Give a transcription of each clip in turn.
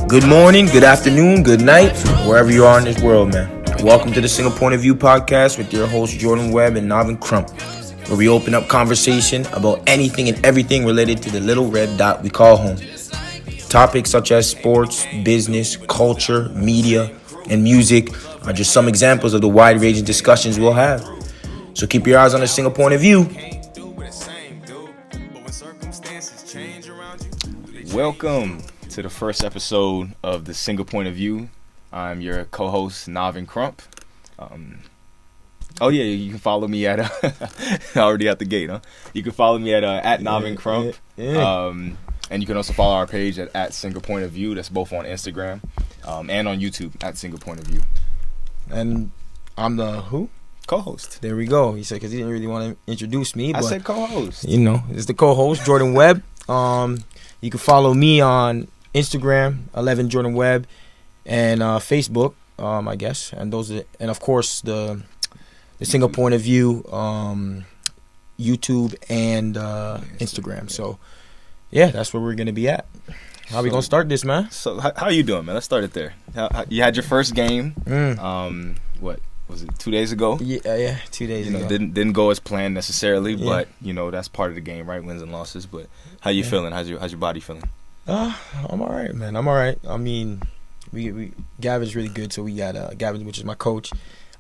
Good morning, good afternoon, good night, wherever you are in this world, man. Welcome to the SingaPoint of View Podcast with your hosts Jordan Webb and Navin Crump, where we open up conversation about anything and everything related to the little red dot we call home. Topics such as sports, business, culture, media, and music are just some examples of the wide-ranging discussions we'll have. So keep your eyes on the SingaPoint of View. Welcome to the first episode of the SingaPoint of View. I'm your co-host Navin Crump. You can follow me at already at the gate, huh? You can follow me at Navin Crump. And you can also follow our page at SingaPoint of View. That's both on Instagram and on YouTube at SingaPoint of View. And I'm the who? Co-host. There we go. He said because he didn't really want to introduce me. I but, said co-host. You know, it's the co-host, Jordan Webb. You can follow me on Instagram, 11 Jordan Webb, and Facebook, I guess. And of course the SingaPoint of View, YouTube and Instagram. So yeah, that's where we're gonna be at. How we gonna start this, man? So how you doing, man? Let's start it there. You had your first game. What was it? 2 days ago? Yeah, 2 days ago. Didn't go as planned necessarily, but that's part of the game, right? Wins and losses. But how you feeling? How's your body feeling? I'm all right, man. I'm all right. I mean, we Gavin's really good, so we got Gavin, which is my coach.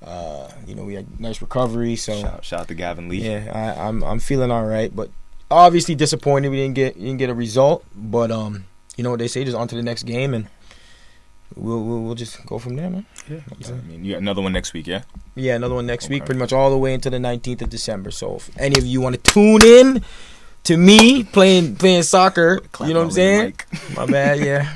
We had nice recovery. So shout out to Gavin Lee. Yeah, I'm feeling all right, but obviously disappointed we didn't get a result. But you know what they say, just on to the next game, and we'll just go from there, man. Yeah. I mean, you got another one next week, yeah? Yeah, another one next week, pretty much all the way until the 19th of December. So if any of you want to tune in to me playing soccer, you know what I'm saying? My bad, yeah.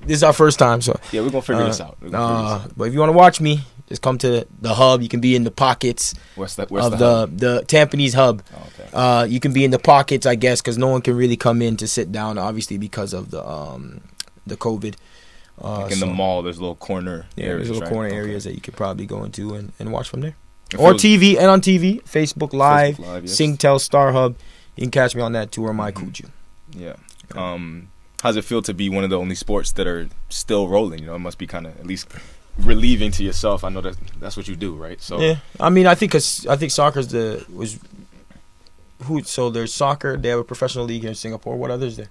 This is our first time, so yeah, we're gonna figure this out. But if you want to watch me, just come to the hub. You can be in the pockets where's of the Tampines hub. Oh, okay. You can be in the pockets, I guess, because no one can really come in to sit down, obviously because of the COVID. In the mall, there's little corner areas. There's little corner areas that you could probably go into and watch from there. Or TV, and on TV, Facebook Live, yes. Singtel, Star Hub. You can catch me on that tour, my Kuju. Yeah. How's it feel to be one of the only sports that are still rolling? You know, it must be kind of at least relieving to yourself. I know that's what you do, right? So yeah, I mean, I think soccer's so there's soccer. They have a professional league here in Singapore. What others there?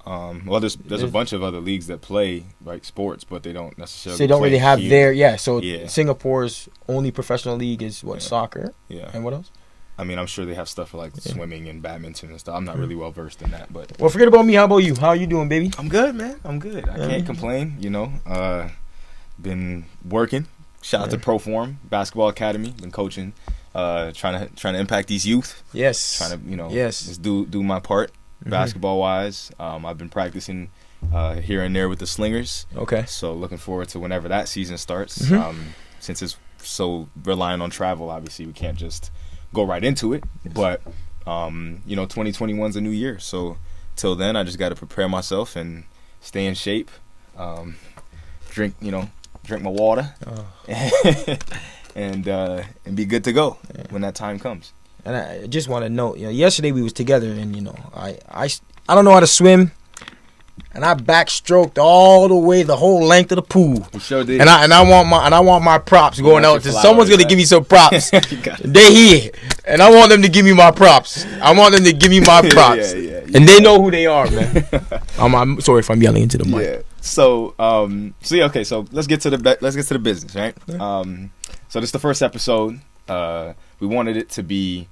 Well, there's a bunch of other leagues that play sports, but they don't necessarily. So they don't really have here. So Singapore's only professional league is soccer. Yeah. And what else? I mean, I'm sure they have stuff for swimming and badminton and stuff. I'm not really well versed in that, but forget about me. How about you? How are you doing, baby? I'm good, man. I'm good. I can't complain. You know, been working. Shout out to Proform Basketball Academy. Been coaching, trying to impact these youth. Yes. Trying to just do my part. Basketball wise, I've been practicing here and there with the Slingers. Okay. So looking forward to whenever that season starts. Since it's so reliant on travel, obviously we can't just go right into it. But 2021's a new year, so till then I just got to prepare myself and stay in shape. Drink my water, and be good to go when that time comes. And I just want to note, yesterday we was together, and I don't know how to swim, and I backstroked all the way the whole length of the pool. You sure did. And I want my props going out. Someone's gonna give me some props. They here, and I want them to give me my props. I want them to give me my props, and they know who they are, man. I'm sorry if I'm yelling into the mic. Yeah. So okay. So let's get to the business, right? So this is the first episode. We wanted it to be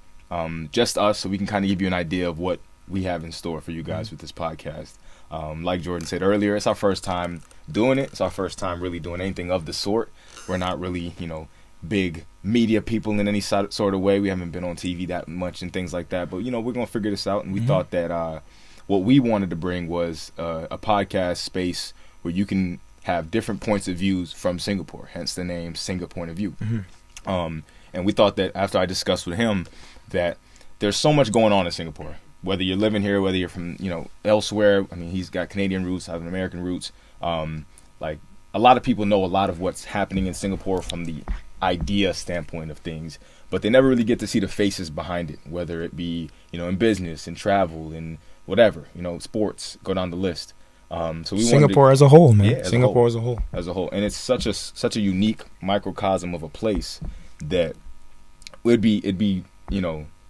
just us, so we can kind of give you an idea of what we have in store for you guys with this podcast. Like Jordan said earlier, it's our first time doing it. It's our first time really doing anything of the sort. We're not really, big media people in any sort of way. We haven't been on TV that much and things like that. But, we're going to figure this out. And we thought that what we wanted to bring was a podcast space where you can have different points of views from Singapore, hence the name SingaPoint of View. And we thought that after I discussed with him that there's so much going on in Singapore. Whether you're living here, whether you're from, elsewhere. I mean, he's got Canadian roots, I have American roots. A lot of people know a lot of what's happening in Singapore from the idea standpoint of things, but they never really get to see the faces behind it, whether it be, in business and travel and whatever, sports, go down the list. So we Singapore as a whole, man. Yeah, Singapore as a whole. As a whole, and it's such a unique microcosm of a place that it'd be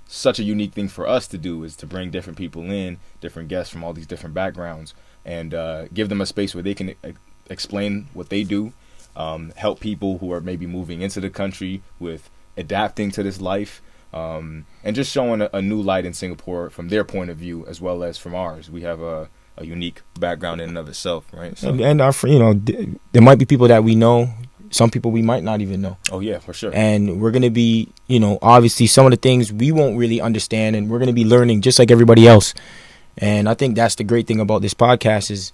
such a unique thing for us to do, is to bring different people in, different guests from all these different backgrounds, and give them a space where they can explain what they do, help people who are maybe moving into the country with adapting to this life, and just showing a new light in Singapore from their point of view as well as from ours. We have a unique background in and of itself, right? So, and our, there might be people that we know, some people we might not even know. Oh yeah, for sure. And we're gonna be, obviously some of the things we won't really understand, and we're gonna be learning just like everybody else. And I think that's the great thing about this podcast is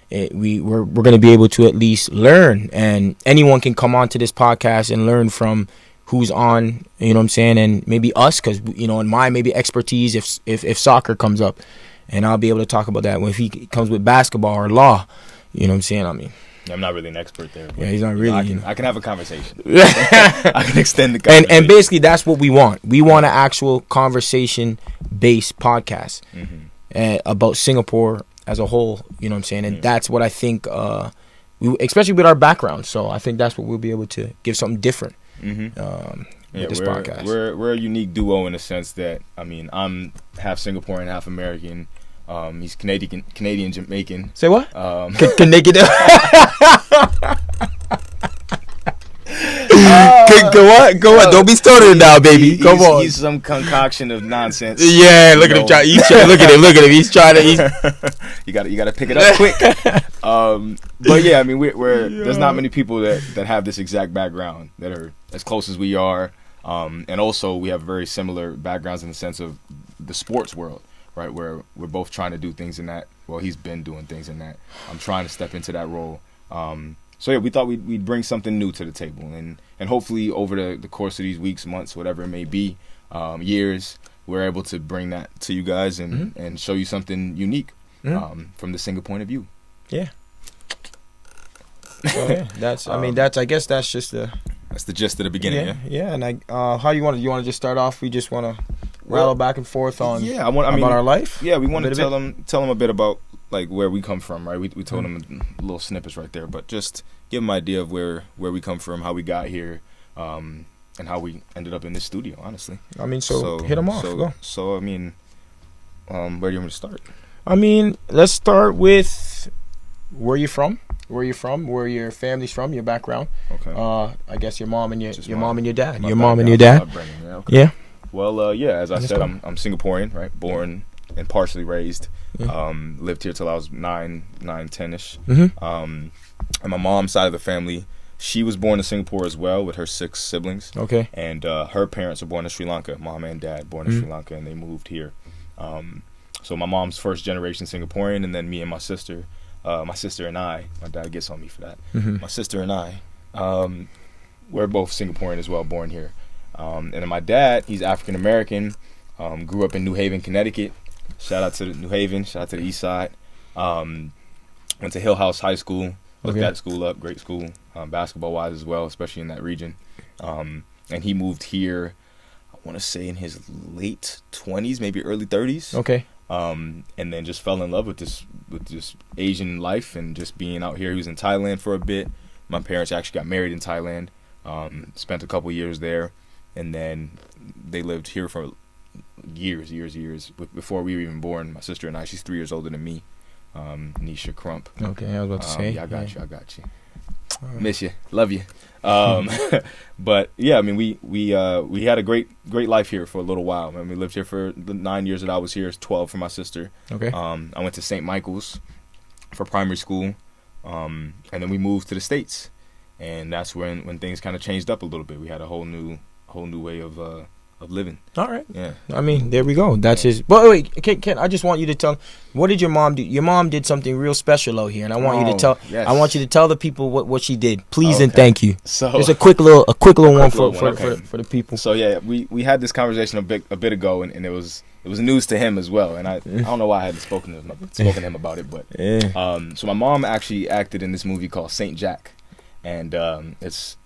we're gonna be able to at least learn, and anyone can come onto this podcast and learn from who's on, you know what I'm saying, and maybe us, because in my maybe expertise, if soccer comes up, and I'll be able to talk about that. When if he comes with basketball or law, you know what I'm saying. I mean, I'm not really an expert there. Yeah, he's not really. I can have a conversation. I can extend the conversation. And basically, that's what we want. We want an actual conversation-based podcast about Singapore as a whole. You know what I'm saying? And that's what I think, especially with our background. So I think that's what we'll be able to give something different with this podcast. We're a unique duo in the sense that, I'm half Singaporean, half American. He's Canadian Jamaican. Say what? Canadian. Go on. Don't be started now, baby. Come on. He's some concoction of nonsense. Yeah, look at him. Look at him. He's trying to. You got to pick it up quick. But yeah, there's not many people that have this exact background that are as close as we are, and also we have very similar backgrounds in the sense of the sports world. Right, where we're both trying to do things in that. Well, he's been doing things in that. I'm trying to step into that role. So yeah, we thought we'd bring something new to the table, and hopefully over the course of these weeks, months, whatever it may be, years, we're able to bring that to you guys and show you something unique from the Singa point of view. Yeah. So yeah, that's. I guess that's just the. That's the gist of the beginning. Yeah. And how do you want to? You want to just start off? We just want to rattle back and forth on about our life. Yeah, we want to tell them a bit about like where we come from, right? We told them little snippets right there, but just give them an idea of where we come from, how we got here, and how we ended up in this studio. Honestly, so hit them off. Go. So where do you want me to start? Let's start with where you're from. Where your family's from, your background. Okay. I guess your mom and your mom and your dad. Yeah. Yeah. Well, as I said, I'm Singaporean, right? Born and partially raised. Lived here till I was 9, 10-ish. And my mom's side of the family, she was born in Singapore as well with her 6 siblings. Okay. And her parents were born in Sri Lanka. Mom and dad born in Sri Lanka, and they moved here. So my mom's first generation Singaporean, and then me and my sister. My sister and I, my dad gets on me for that. My sister and I, we're both Singaporean as well, born here. And then my dad, he's African American, grew up in New Haven, Connecticut. Shout out to New Haven, shout out to the East Side. Went to Hill House High School, looked that school up, great school, basketball wise as well, especially in that region. And he moved here, I want to say in his late 20s, maybe early 30s. Okay. And then just fell in love with this Asian life and just being out here. He was in Thailand for a bit. My parents actually got married in Thailand. Spent a couple years there, and then they lived here for years before we were even born. My sister and I. She's 3 years older than me. Navin Crump. Okay, I was about to say. Yeah, I got you. Miss you, love you. But yeah, we had a great life here for a little while. We lived here for the 9 years that I was here. 12 for my sister. Okay. I went to St. Michael's for primary school, and then we moved to the States, and that's when things kind of changed up a little bit. We had a whole new way of living. All right. Yeah. There we go. That's just. But wait, Ken, I just want you to tell. What did your mom do? Your mom did something real special out here, and I want you to tell. Yes. I want you to tell the people what she did, please and thank you. So there's a quick little one for the people. So yeah, we had this conversation a bit ago, and it was news to him as well, and I don't know why I hadn't spoken to him about it, but so my mom actually acted in this movie called Saint Jack, and it's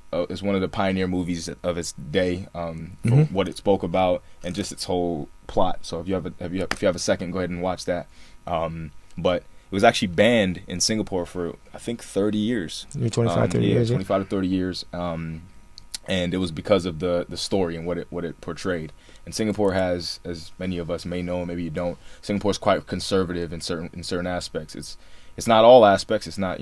one of the pioneer movies of its day, for what it spoke about and just its whole plot. So if you have a second, go ahead and watch that. But was actually banned in Singapore for I think 30 years. 25, 30 years. 25 to 30 years. And it was because of the story and what it portrayed. And Singapore has, as many of us may know, maybe you don't, Singapore's quite conservative in certain aspects. It's not all aspects. It's not,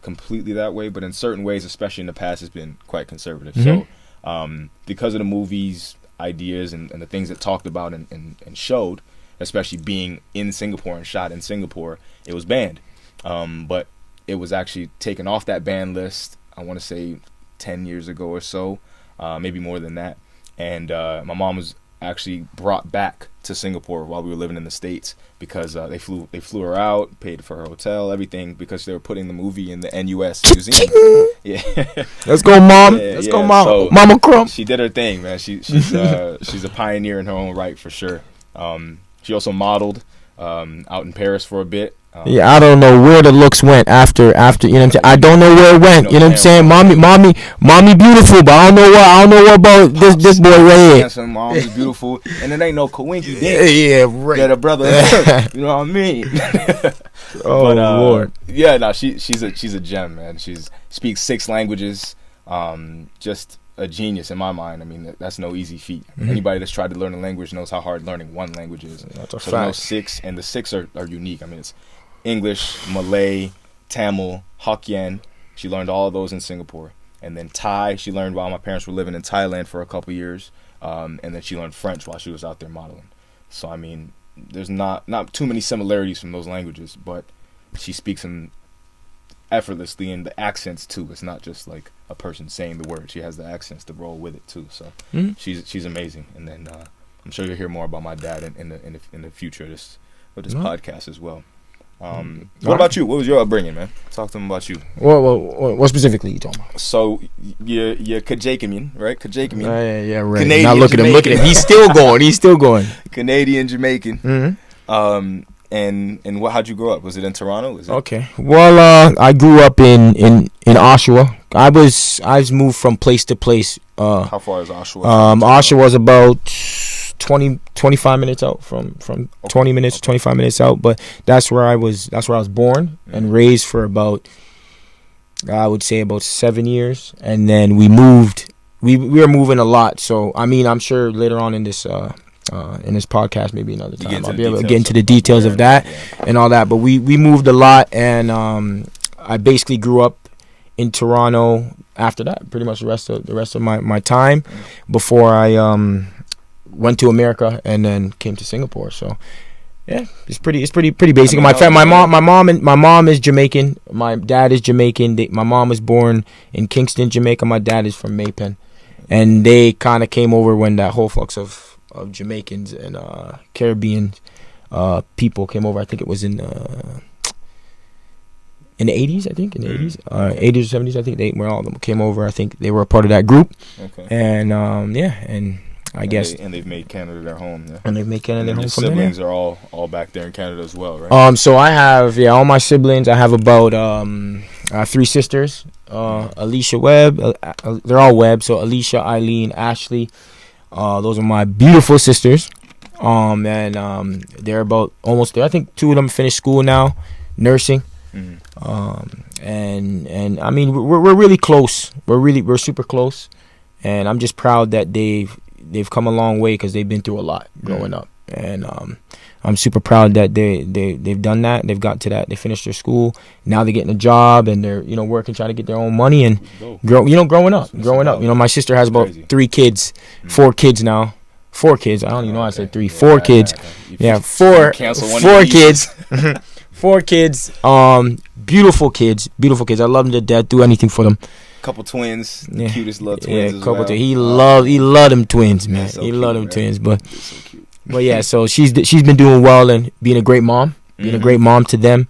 completely that way, but in certain ways, especially in the past, it's been quite conservative. Mm-hmm. So because of the movies, ideas, and the things it talked about and showed, especially being in Singapore and shot in Singapore, it was banned. But it was actually taken off that ban list, I want to say 10 years ago or so, maybe more than that. And my mom was actually brought back to Singapore while we were living in the States because they flew her out, paid for her hotel, everything, because they were putting the movie in the NUS museum. Yeah. Let's go, Mom. Yeah, Let's yeah. go, Mom. So Mama Crump. she did her thing, man. She's a pioneer in her own right, for sure. She also modeled out in Paris for a bit. Yeah, I don't know where the looks went after, you know what I'm saying? I don't know where it went, you know what I'm saying? Mommy beautiful, but I don't know what about this boy right here. Handsome, mommy's beautiful, and it ain't no coinky dink. Yeah, right. That a brother, you know what I mean? Oh, Lord. Yeah, no, she's a gem, man. She speaks 6 languages, just a genius in my mind. I mean, that's no easy feat. Mm-hmm. Anybody that's tried to learn a language knows how hard learning one language is. That's a fact. There's 6, and the 6 are unique. I mean, it's English, Malay, Tamil, Hokkien. She learned all of those in Singapore. And then Thai, she learned while my parents were living in Thailand for a couple years. And then she learned French while she was out there modeling. So, I mean, there's not too many similarities from those languages, but she speaks them effortlessly, and the accents, too. It's not just like a person saying the word. She has the accents to roll with it, too. So, she's amazing. And then I'm sure you'll hear more about my dad in the future of this podcast as well. What about you? What was your upbringing, man? Talk to them about you. What specifically you talking about? So you're Kajakaman, right? Kajakaman. Yeah, right. Canadian, now look Jamaican. at him. He's still going. Canadian, Jamaican. Mm-hmm. And how'd you grow up? Was it in Toronto? Okay. Well, I grew up in Oshawa. I moved from place to place. How far is Oshawa? Oshawa was about 25 minutes out from 20 minutes to 25 minutes out, but that's where I was born and raised for about, I would say, about 7 years. And then we moved. We were moving a lot, so I mean, I'm sure later on in this podcast, maybe another time, I'll be able to get into the details of that and all that. But we moved a lot, and I basically grew up in Toronto after that, pretty much the rest of my time before I went to America and then came to Singapore. So yeah, it's pretty basic. My mom is Jamaican. My dad is Jamaican. My mom was born in Kingston, Jamaica. My dad is from Maypen, and they kind of came over when that whole flux of Jamaicans and Caribbean people came over. I think it was in the 80s. I think in the 80s, 80s or 70s. I think all of them came over. I think they were a part of that group. Okay. And and I guess they've made Canada their home. Yeah. And they've made Canada their home. Your siblings are all back there in Canada as well, right? So I have all my siblings. I have about 3 sisters. Alicia, Webb. They're all Webb. So Alicia, Eileen, Ashley. Those are my beautiful sisters. And they're about almost there. I think 2 of them finished school now, nursing. Mm-hmm. And I mean we're really close. We're super close. And I'm just proud that they've come a long way because they've been through a lot growing up, and I'm super proud that they've done that. They've got to that. They finished their school. Now they're getting a job, and they're working, trying to get their own money and growing up. My sister has about 3 kids, 4 kids now. 4 kids. I don't even know how to say 3. 4 kids. Yeah, 4 kids. 4 kids. Beautiful kids. I love them to death. Do anything for them. Couple twins, the cutest little twins. Yeah, couple twins. He loved them twins, man. So he loved them twins, but yeah. So she's been doing well and being a great mom, a great mom to them,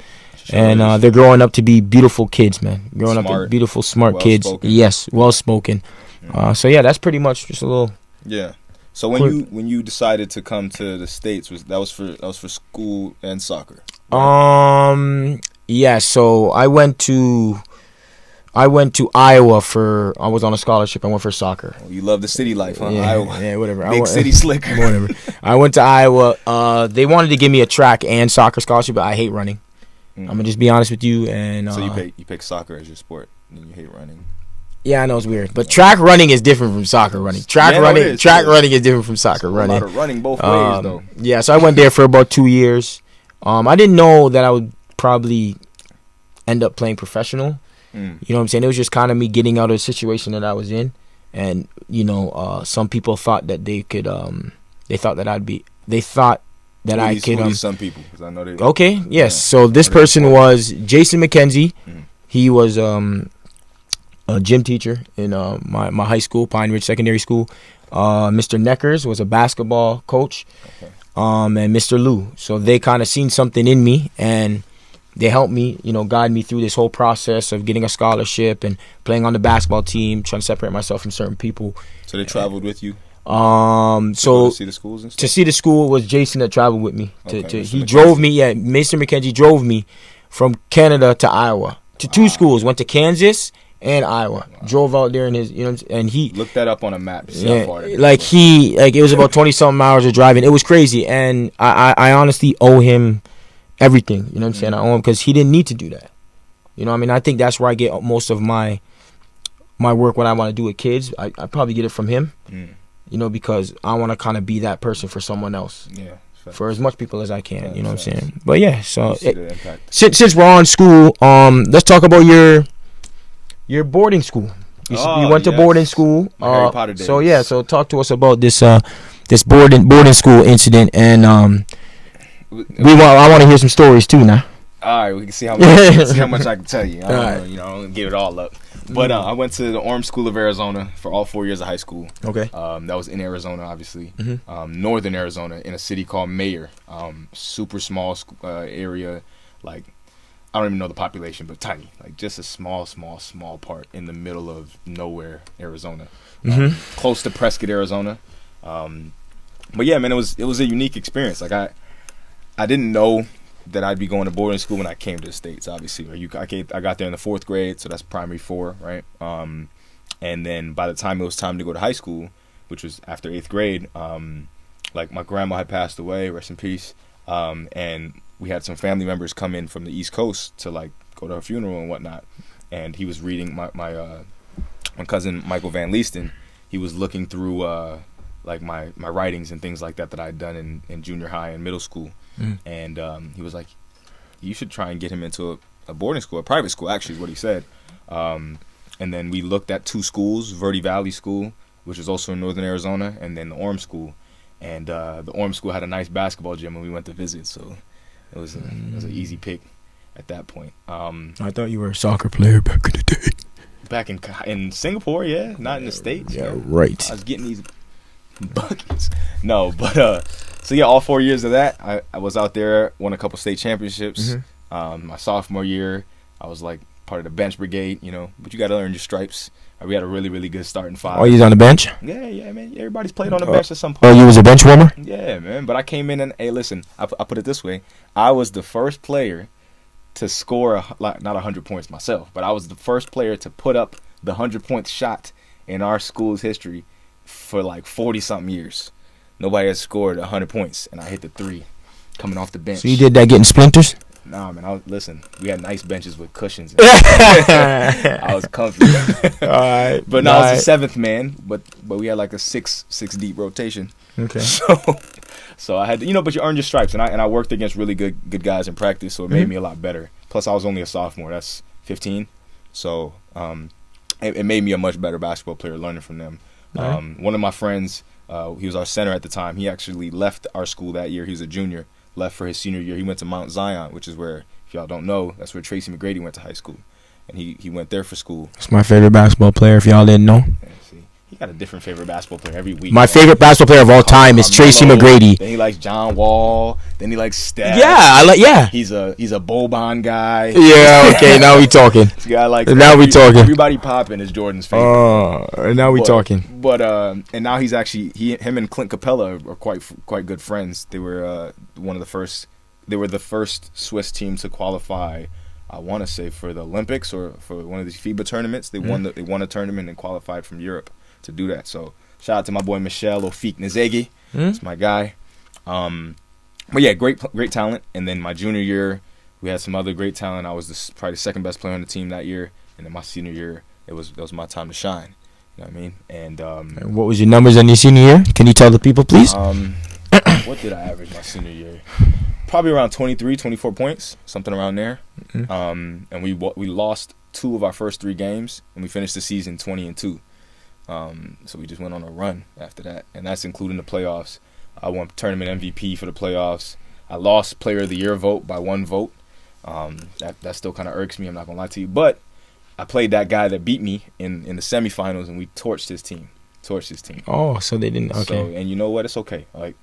and they're growing up to be beautiful kids, man. Growing up to be beautiful, smart kids. Yes, well spoken. So yeah, that's pretty much just a little. Yeah. So when you decided to come to the States, that was for school and soccer? Right? Yeah. So I went to Iowa I was on a scholarship. I went for soccer. Oh, you love the city life, huh? Yeah, Iowa. Yeah, whatever. Big city slicker. Whatever. I went to Iowa. They wanted to give me a track and soccer scholarship, but I hate running. I'm gonna just be honest with you. And so you pick soccer as your sport, and you hate running. Yeah, I know it's weird, but track running is different from soccer running. Track running is different from soccer running. A lot of running both ways, though. Yeah, so I went there for about 2 years. I didn't know that I would probably end up playing professional. You know what I'm saying? It was just kind of me getting out of the situation that I was in, and some people thought that they could. They thought that I could. Some people, because I know they. Okay. Yes. Yeah. So this person was Jason McKenzie. He was a gym teacher in my high school, Pine Ridge Secondary School. Mr. Neckers was a basketball coach, and Mr. Lou. So they kind of seen something in me, and they helped me, guide me through this whole process of getting a scholarship and playing on the basketball team, trying to separate myself from certain people. So they traveled with you? To see the schools and stuff? To see the school was Jason that traveled with me. He drove me. Yeah, Mr. McKenzie drove me from Canada to Iowa to two schools. Went to Kansas and Iowa. Wow. Drove out there in his, and he looked that up on a map. To see how far it was about 20-something hours of driving. It was crazy, and I honestly owe him everything. You know what I'm saying? I owe him because he didn't need to do that. I think that's where I get most of my work when I want to do with kids. I probably get it from him. Because I want to kind of be that person for someone else. Yeah. For as much people as I can. You know what I'm saying? But yeah, so since we're on school, let's talk about your boarding school. You went to boarding school. Harry Potter days. So talk to us about this boarding school incident, and I want to hear some stories too now. All right, we can see how much I can tell you. I don't give it all up. But I went to the Orm School of Arizona for all 4 years of high school. Okay. That was in Arizona, obviously. Northern Arizona, in a city called Mayer. Super small area. Like, I don't even know the population, but tiny. Like, just a small part in the middle of nowhere, Arizona. Close to Prescott, Arizona. But yeah, man, it was a unique experience. Like, I didn't know that I'd be going to boarding school when I came to the States, obviously. I got there in the 4th grade, so that's primary 4, right? And then by the time it was time to go to high school, which was after 8th grade, like my grandma had passed away, rest in peace, and we had some family members come in from the East Coast to like go to her funeral and whatnot. And he was reading my cousin Michael Van Leesten. He was looking through like my writings and things like that I had done in junior high and middle school. And he was like, you should try and get him into a boarding school, a private school, actually, is what he said. And then we looked at 2 schools, Verde Valley School, which is also in northern Arizona, and then the Orm School. And the Orm School had a nice basketball gym when we went to visit, so it was an easy pick at that point. I thought you were a soccer player back in the day. Back in Singapore, yeah, not in the States. Yeah, right. I was getting these buckets. No, but so yeah, all 4 years of that, I was out there, won a couple state championships. My sophomore year, I was like part of the bench brigade, but you got to earn your stripes. We had a really, really good starting 5. Oh, you was on the bench? Yeah, man. Everybody's played on the bench at some point. Oh, you was a bench warmer? Yeah, man. But I came in and, hey, listen, I put it this way. I was the first player to score, not 100 points myself, but I was the first player to put up the 100-point shot in our school's history for like 40-something years. Nobody has scored 100 points, and I hit the 3 coming off the bench. So you did that getting splinters? Nah, man. Listen, we had nice benches with cushions. I was comfy. All right. But no, I was the 7th man, but we had like a six deep rotation. Okay. So I had to, but you earned your stripes, and I worked against really good guys in practice, so it made me a lot better. Plus, I was only a sophomore. That's 15. So it made me a much better basketball player learning from them. One of my friends, he was our center at the time. He actually left our school that year. He was a junior. Left for his senior year. He went to Mount Zion, which is where, if y'all don't know, that's where Tracy McGrady went to high school. And he went there for school. It's my favorite basketball player, if y'all didn't know. Yeah, see, he got a different favorite basketball player every week. My favorite basketball player of all time is Tracy McGrady. Then he likes John Wall. Then he likes Steph. Yeah, He's a Boban guy. Yeah, okay, now we talking. This guy likes talking. Everybody popping is Jordan's favorite. Now we talking. But and now he's actually him and Clint Capella are quite good friends. They were They were the first Swiss team to qualify, I want to say, for the Olympics or for one of these FIBA tournaments. They won a tournament and qualified from Europe to do that. So shout out to my boy Michel Ofik Nzegi. That's my guy. But yeah, great talent. And then my junior year, we had some other great talent. I was probably the second best player on the team that year, and then my senior year, that was my time to shine. You know what I mean? And what was your numbers in your senior year? Can you tell the people, please? What did I average my senior year? Probably around 23, 24 points, something around there. Mm-hmm. And we lost 2 of our first 3 games, and we finished the season 20-2. So we just went on a run after that, and that's including the playoffs. I won tournament MVP for the playoffs. I lost Player of the Year vote by 1 vote. That still kind of irks me, I'm not going to lie to you. But I played that guy that beat me in the semifinals, and we torched his team. Oh, so they didn't. Okay. So, and you know what? It's okay. Like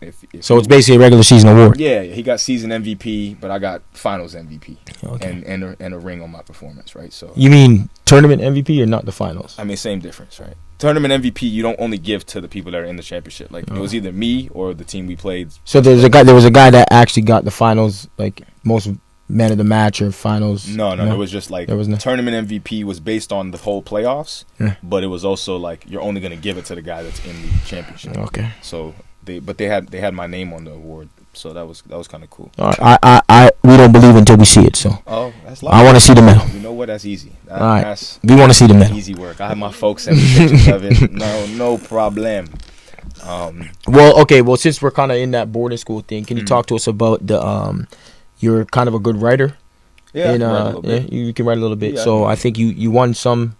if so it's basically a regular season award. Yeah, he got season MVP, but I got finals MVP. Okay. And a ring on my performance, right? So you mean tournament MVP or not the finals? I mean, same difference, right? Tournament MVP, you don't only give to the people that are in the championship. Like it was either me or the team we played. So there was a guy that actually got the finals, like most man of the match or finals. No. It was just like tournament MVP was based on the whole playoffs, but it was also like you're only going to give it to the guy that's in the championship. Okay. So they had my name on the award, so that was kind of cool. We don't believe until we see it. So that's I want to see the medal. You know what? That's easy. All right. We want to see the medal. Easy work. I have my folks send me pictures of it. No problem. Well, since we're kind of in that boarding school thing, can you talk to us about the you're kind of a good writer. Yeah, you can write a little bit. Yeah, so I think you won something,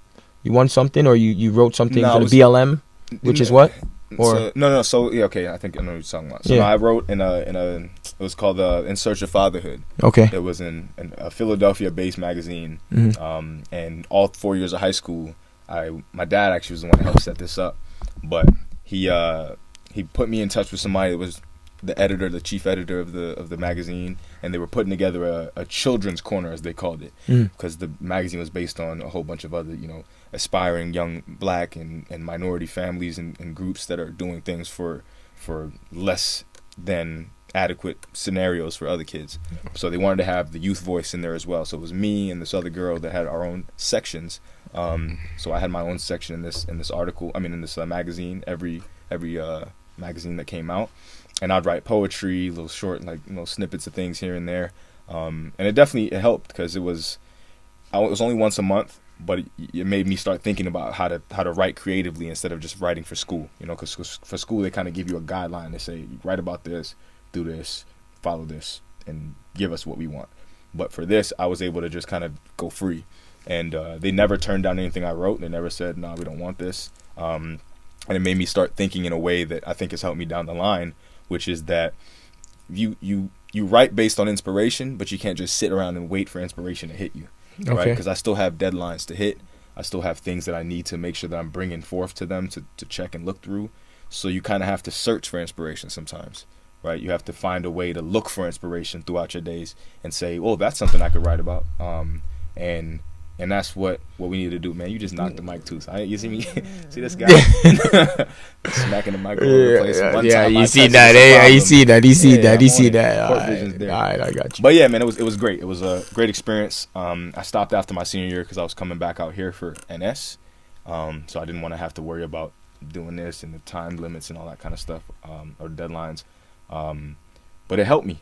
or you wrote something for the BLM, which is what? Or no. So yeah, okay. I think I know what you're talking about. So I wrote in a it was called In Search of Fatherhood. Okay. It was in a Philadelphia-based magazine. Mm-hmm. And all 4 years of high school, my dad actually was the one that helped set this up, but he put me in touch with somebody that was the chief editor of the magazine, and they were putting together a children's corner, as they called it, because the magazine was based on a whole bunch of other, aspiring young black and minority families and groups that are doing things for less than adequate scenarios for other kids. So they wanted to have the youth voice in there as well. So it was me and this other girl that had our own sections. So I had my own section in this article. I mean, in this magazine. Every magazine that came out. And I'd write poetry, little short, snippets of things here and there. And it definitely helped because it was only once a month, but it made me start thinking about how to write creatively instead of just writing for school. Because for school, they kind of give you a guideline. They say, write about this, do this, follow this, and give us what we want. But for this, I was able to just kind of go free. And they never turned down anything I wrote. They never said, no, we don't want this. And it made me start thinking in a way that I think has helped me down the line, which is that you write based on inspiration, but you can't just sit around and wait for inspiration to hit you, right? Because I still have deadlines to hit. I still have things that I need to make sure that I'm bringing forth to them to check and look through. So you kind of have to search for inspiration sometimes, right? You have to find a way to look for inspiration throughout your days and say, oh, that's something I could write about. And that's what we need to do, man. You just knocked the mic too. So you see me? See this guy? Smacking the mic all over the place. You see that, eh? You see that. All right, I got you. But yeah, man, it was great. It was a great experience. I stopped after my senior year because I was coming back out here for NS. So I didn't want to have to worry about doing this and the time limits and all that kind of stuff, or deadlines. But it helped me.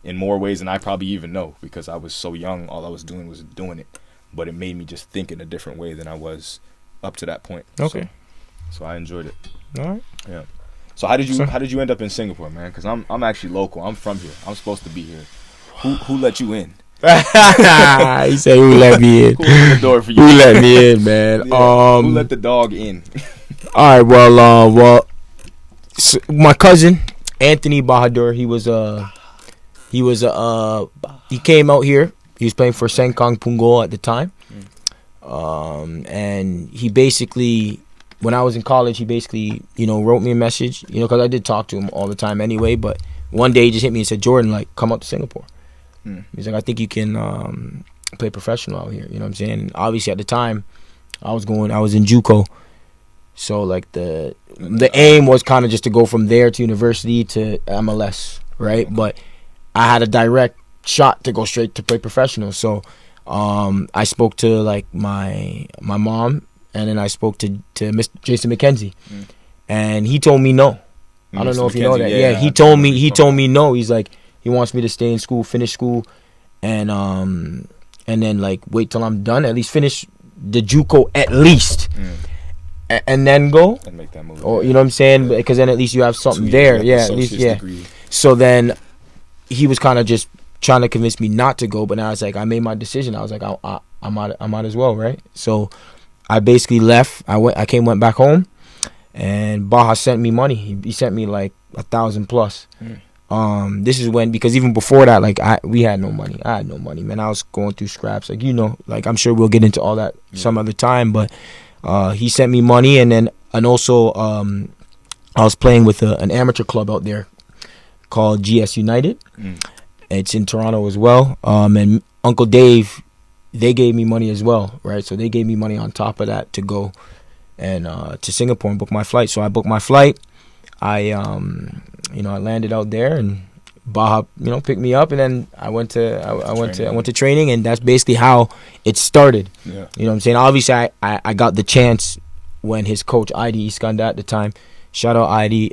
In more ways than I probably even know, because I was so young, all I was doing was doing it. But it made me just think in a different way than I was up to that point. Okay. So I enjoyed it. All right. Yeah. So how did you end up in Singapore, man? Because I'm actually local. I'm from here. I'm supposed to be here. Who let you in? He said, "Who let me in? Who opened the door for you? Who let me in, man? Yeah. Who let the dog in?" All right. Well, so my cousin Anthony Bahadur, he came out here. He was playing for Sengkang Punggol at the time. And he basically, when I was in college, he basically, wrote me a message, because I did talk to him all the time anyway. But one day he just hit me and said, Jordan, come out to Singapore. He's like, I think you can play professional out here. You know what I'm saying? And obviously at the time, I was in JUCO. So the aim was kind of just to go from there to university to MLS, right? But I had a direct shot to go straight to play professional. So I spoke to my mom, and then I spoke to Mr. Jason McKenzie, and he told me no. I don't know if you know that. Yeah, he told me no. He's He wants me to stay in school, finish school, and then like wait till I'm done, at least finish the JUCO at least, and then go and make that move. Or you know what I'm saying? Because then at least you have something there. Yeah, at least degree. So then he was kind of just trying to convince me not to go, but now it's like I made my decision. I was like, I might as well, right? So I basically left. I went back home, and Baja sent me money. He sent me like 1,000 plus. This is when, because even before that, like we had no money. I had no money, man. I was going through scraps, like like I'm sure we'll get into all that some other time. But he sent me money, and also I was playing with an amateur club out there called GS United. It's in Toronto as well. And Uncle Dave, they gave me money as well, right? So they gave me money on top of that to go and to Singapore and book my flight. So I booked my flight. I landed out there, and Baja, picked me up, and then I went to training, and that's basically how it started. Yeah. You know what I'm saying? Obviously, I got the chance when his coach ID Iskanda at the time. Shout out ID.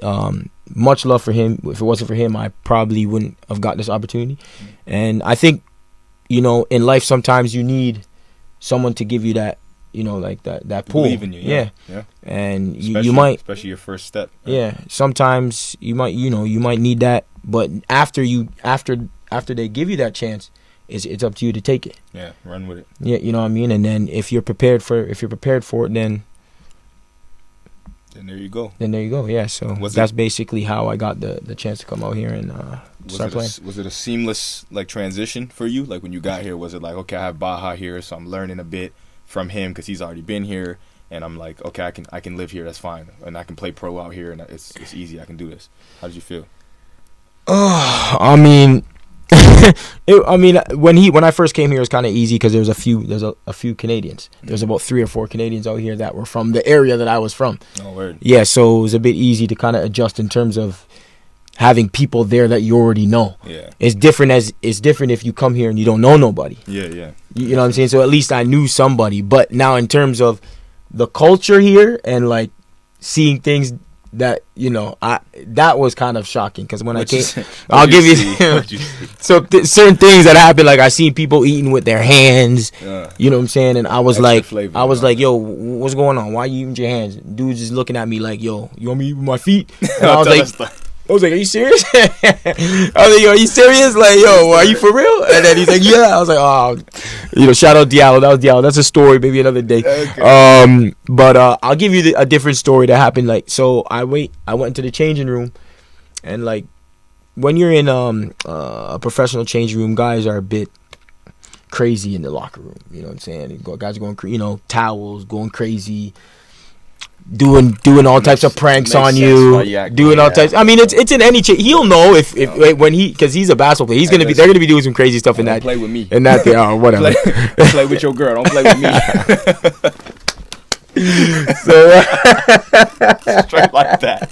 Much love for him. If it wasn't for him, I probably wouldn't have got this opportunity. And I think, in life sometimes you need someone to give you that, like that pull. Believe in you. Yeah. And you might, especially your first step. Right? Yeah. Sometimes you might need that, but after they give you that chance, it's up to you to take it. Yeah. Run with it. Yeah. You know what I mean? And then if you're prepared for it, then there you go. Yeah. So that's basically how I got the chance to come out here and start playing. Was it a seamless transition for you? Like when you got here, was it like, okay, I have Baja here, so I'm learning a bit from him because he's already been here, and I'm like, okay, I can live here, that's fine, and I can play pro out here, and it's easy, I can do this. How did you feel? I mean, when I first came here, it was kind of easy because there's a few Canadians. There's about 3 or 4 Canadians out here that were from the area that I was from. Oh, word. Yeah, so it was a bit easy to kind of adjust in terms of having people there that you already know. Yeah. It's different if you come here and you don't know nobody. Yeah. You know what I'm saying? So at least I knew somebody. But now in terms of the culture here and like seeing things that that was kind of shocking because when I came, I'll give you certain things that happened. Like I seen people eating with their hands. You know what I'm saying? And I was like, yo, what's going on? Why you eating with your hands? Dude's just looking at me like, yo, you want me to eat with my feet? And I was like, are you serious? I was like, yo, are you serious? Like, yo, are you for real? And then he's like, yeah. I was like, oh, shout out Diallo. That was Diallo. That's a story, maybe another day. Okay. But I'll give you a different story that happened. Like, so I went into the changing room, and like, when you're in a professional changing room, guys are a bit crazy in the locker room. You know what I'm saying? Guys are going, towels, going crazy. Doing all types of pranks on you, doing all types. I mean, it's in any. He'll know if when because he's a basketball player. They're gonna be doing some crazy stuff in that. Play with me. In that, whatever. play with your girl. Don't play with me. So straight like that.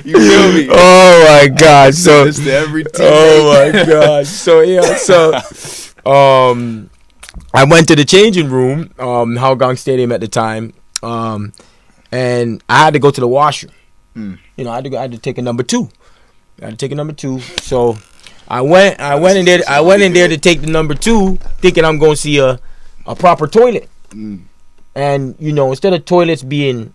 You feel me? Oh my God! So it's to every team. Oh my God! So I went to the changing room, Hougang Stadium at the time, and I had to go to the washroom. I had to take a number 2. So I went in there to take the number 2, thinking I'm going to see a proper toilet. And instead of toilets being,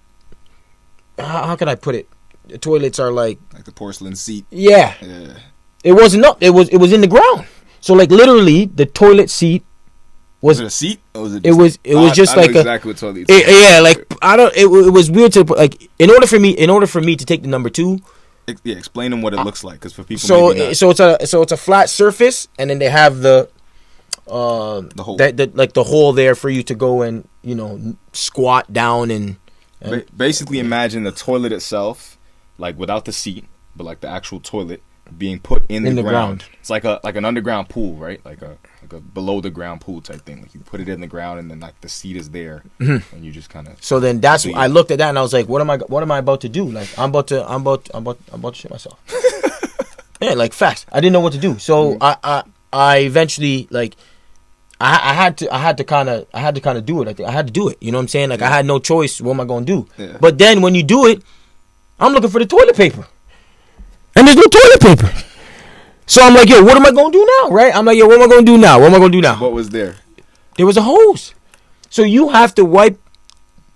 how can I put it? The toilets are like the porcelain seat. Yeah. It wasn't up. It was in the ground. So like literally the toilet seat. Was it a seat? Or was it was just like exactly what toilet. It was weird to like in order for me to take the number 2. Yeah, explain them what it looks like, because for people. So it's a flat surface, and then they have the hole, the hole there for you to go and squat down and basically imagine the toilet itself, like without the seat, but like the actual toilet being put in the ground. It's like an underground pool, right? Like a below the ground pool type thing. Like you put it in the ground, and then like the seat is there, and you just kind of. So then that's I looked at that and I was like, what am I about to do? Like I'm about to shit myself. Yeah, like fast. I didn't know what to do. So I eventually like I had to kind of do it. I think I had to do it. You know what I'm saying? Like I had no choice. What am I going to do? Yeah. But then when you do it, I'm looking for the toilet paper. and there's no toilet paper. So I'm like, yo, what am I gonna do now, right? I'm like, yo, what am I gonna do now? What was there? There was a hose. So you have to wipe.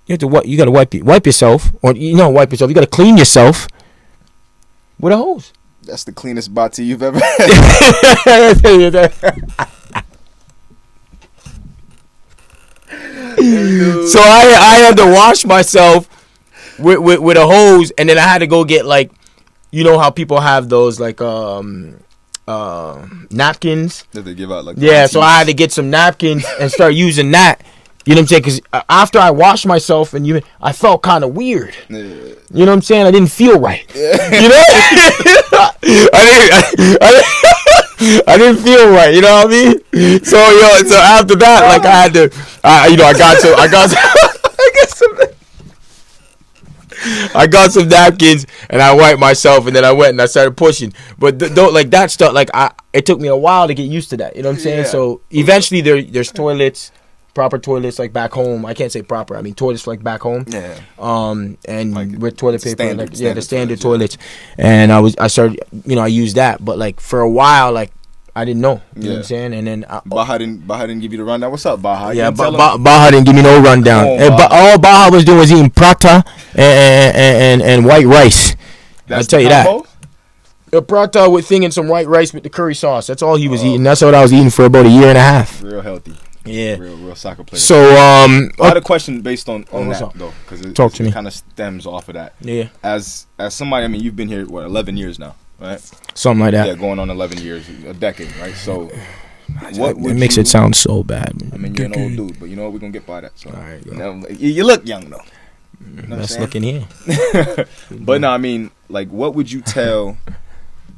You gotta wipe yourself, or wipe yourself. You gotta clean yourself with a hose. That's the cleanest body you've ever had. So I had to wash myself with a hose, and then I had to go get, like, you know how people have those, like, napkins that they give out, like, so I had to get some napkins and start using that. You know what I'm saying? Because after I washed myself, I felt kind of weird. Yeah. You know what I'm saying? I didn't feel right. Yeah. You know? I didn't feel right. You know what I mean? So after that, like, I had to, I got some napkins, and I wiped myself, and then I went and I started pushing. But don't, like, that stuff, like, it took me a while to get used to that. You know what I'm saying? Yeah. So eventually there's toilets, proper toilets, like, back home. I can't say proper. I mean toilets, like, back home. Yeah. And like, with toilet paper, the standard toilets. And I started, I used that. But, like, for a while, like, I didn't know. You know what I'm saying? And then Baja didn't give you the rundown. What's up, Baja? Yeah, Baja didn't give me no rundown. All Baja was doing was eating prata and white rice. I'll tell you that. A prata with and some white rice with the curry sauce. That's all he was eating. That's what I was eating for about a year and a half. Real healthy. Yeah. Real soccer player. So I had a question based on that, though, because it kind of stems off of that. Yeah. As somebody, I mean, you've been here 11 years now, right? Something like that. Yeah, going on 11 years, a decade, right? So it makes it sound so bad. I mean, you're an old dude, but you know what? We're gonna get by that. So all right, you look young though. Let's look in here. But no, I mean, like, what would you tell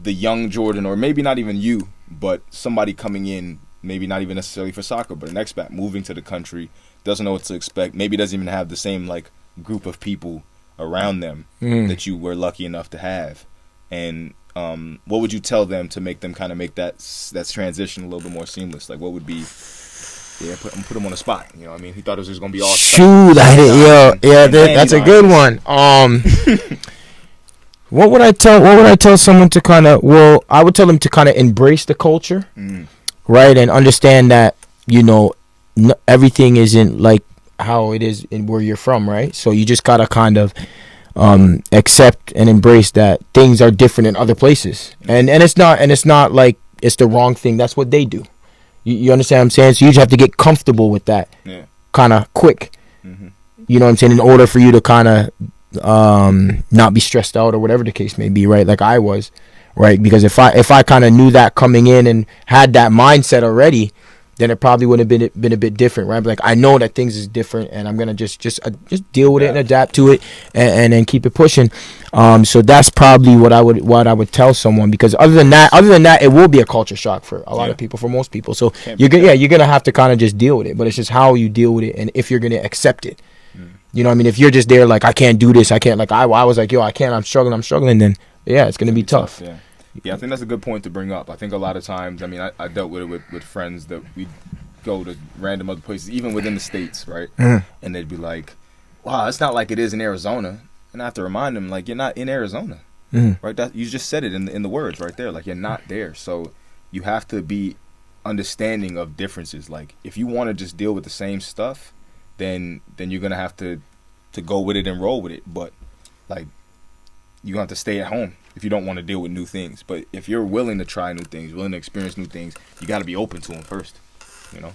the young Jordan, or maybe not even you, but somebody coming in, maybe not even necessarily for soccer, but an expat moving to the country, doesn't know what to expect, maybe doesn't even have the same, like, group of people around them that you were lucky enough to have, and what would you tell them to make them kind of make that transition a little bit more seamless? Like, what would be? Yeah, put him on the spot. You know what I mean? He thought it was just gonna be all. Shoot, that's a good one. What would I tell someone to kind of? Well, I would tell them to kind of embrace the culture, right, and understand that everything isn't like how it is in where you're from, right? So you just gotta kind of accept and embrace that things are different in other places, and it's not like it's the wrong thing. That's what they do. You understand what I'm saying? So you just have to get comfortable with that, kind of quick. You know what I'm saying? In order for you to kind of not be stressed out or whatever the case may be, right? Like I was, right? Because if I kind of knew that coming in and had that mindset already, then it probably would have been a bit different, right? But like I know that things is different, and I'm gonna just deal with it and adapt to it, and then keep it pushing. So that's probably what I would tell someone, because other than that, it will be a culture shock for a lot of people, for most people. So you're gonna have to kind of just deal with it, but it's just how you deal with it, and if you're gonna accept it. You know what I mean? If you're just there like, I can't do this, I can't, like I was like, yo, I can't, I'm struggling, then it's gonna be tough. Yeah, I think that's a good point to bring up. I think a lot of times, I mean, I dealt with it with friends that we go to random other places, even within the States, right? And they'd be like, wow, it's not like it is in Arizona. And I have to remind them, like, you're not in Arizona, right? That you just said it in the words right there, like, you're not there. So you have to be understanding of differences. Like, if you want to just deal with the same stuff, then you're going to have to go with it and roll with it. But, like, you're going to have to stay at home if you don't want to deal with new things. But if you're willing to try new things, willing to experience new things, you got to be open to them first.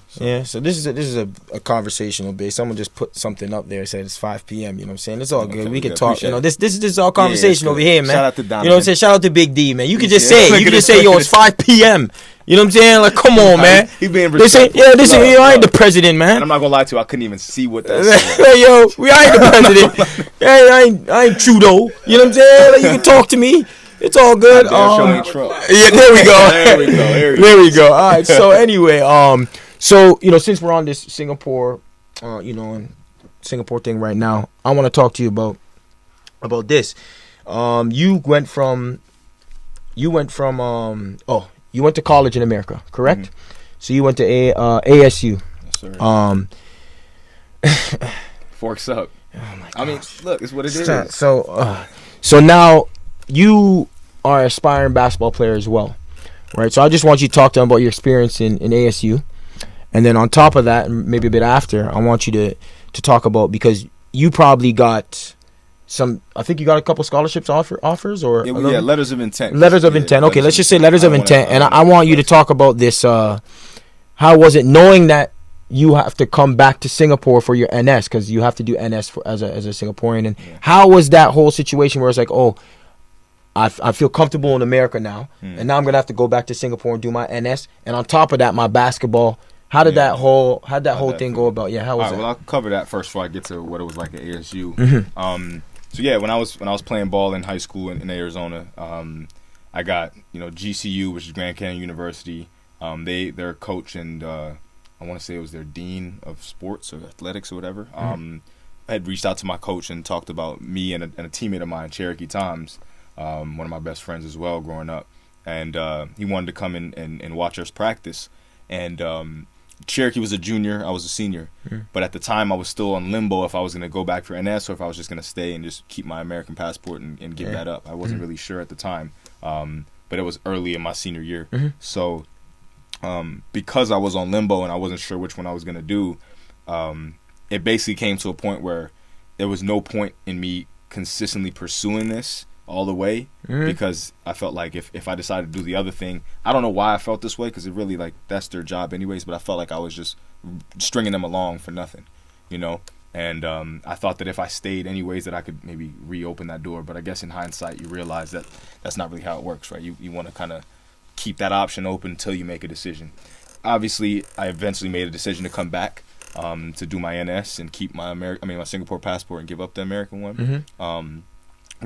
So. Yeah, so this is a conversational base. Someone just put something up there, said it's 5 p.m. You know what I'm saying? It's all good. We can talk. This is all conversation over here, man. Shout out to Don. You know what I'm saying? Shout out to Big D, man. You can just say it. You can just say, yo, it's 5 p.m. You know what I'm saying? Like, come on, man. He being respectful. I ain't the president, man. And I'm not gonna lie to you, I couldn't even see what that said. Yo, I ain't the president. I ain't Trudeau. You know what I'm saying? Like, you can talk to me. It's all good. Yeah, there we go. There we go. All right. So anyway, so since we're on this Singapore, and Singapore thing right now, I want to talk to you about this. You went to college in America, correct? Mm-hmm. So you went to ASU. Yes, sir. Forks up. Oh my gosh. I mean, look, it's what it is. So now you are an aspiring basketball player as well, right? So I just want you to talk to them about your experience in ASU. And then on top of that, and maybe a bit after, I want you to talk about, because you probably got I think you got a couple scholarships offers, or letters of intent. Letters of intent. Okay, let's just say letters of intent. And I want you to talk about this. How was it knowing that you have to come back to Singapore for your NS, because you have to do NS as a Singaporean? And how was that whole situation where it's like, oh, I feel comfortable in America now, and now I'm gonna have to go back to Singapore and do my NS, and on top of that, my basketball. How did that whole thing go about? Yeah, how was that? Well, I'll cover that first before I get to what it was like at ASU. So yeah, when I was playing ball in high school in Arizona, I got GCU, which is Grand Canyon University. Their coach and I want to say it was their dean of sports or athletics or whatever. Had reached out to my coach and talked about me and a teammate of mine, Cherokee Toms, one of my best friends as well growing up, and he wanted to come in and watch us practice. And Cherokee was a junior, I was a senior, but at the time I was still on limbo if I was going to go back for NS or if I was just going to stay and just keep my American passport and give that up. I wasn't really sure at the time, but it was early in my senior year. So because I was on limbo and I wasn't sure which one I was going to do, it basically came to a point where there was no point in me consistently pursuing this all the way, because I felt like if I decided to do the other thing, I don't know why I felt this way, because it really, like, that's their job anyways, but I felt like I was just stringing them along for nothing, and I thought that if I stayed anyways that I could maybe reopen that door. But I guess in hindsight you realize that that's not really how it works, right? You want to kind of keep that option open until you make a decision. Obviously I eventually made a decision to come back to do my NS and keep my my Singapore passport and give up the American one.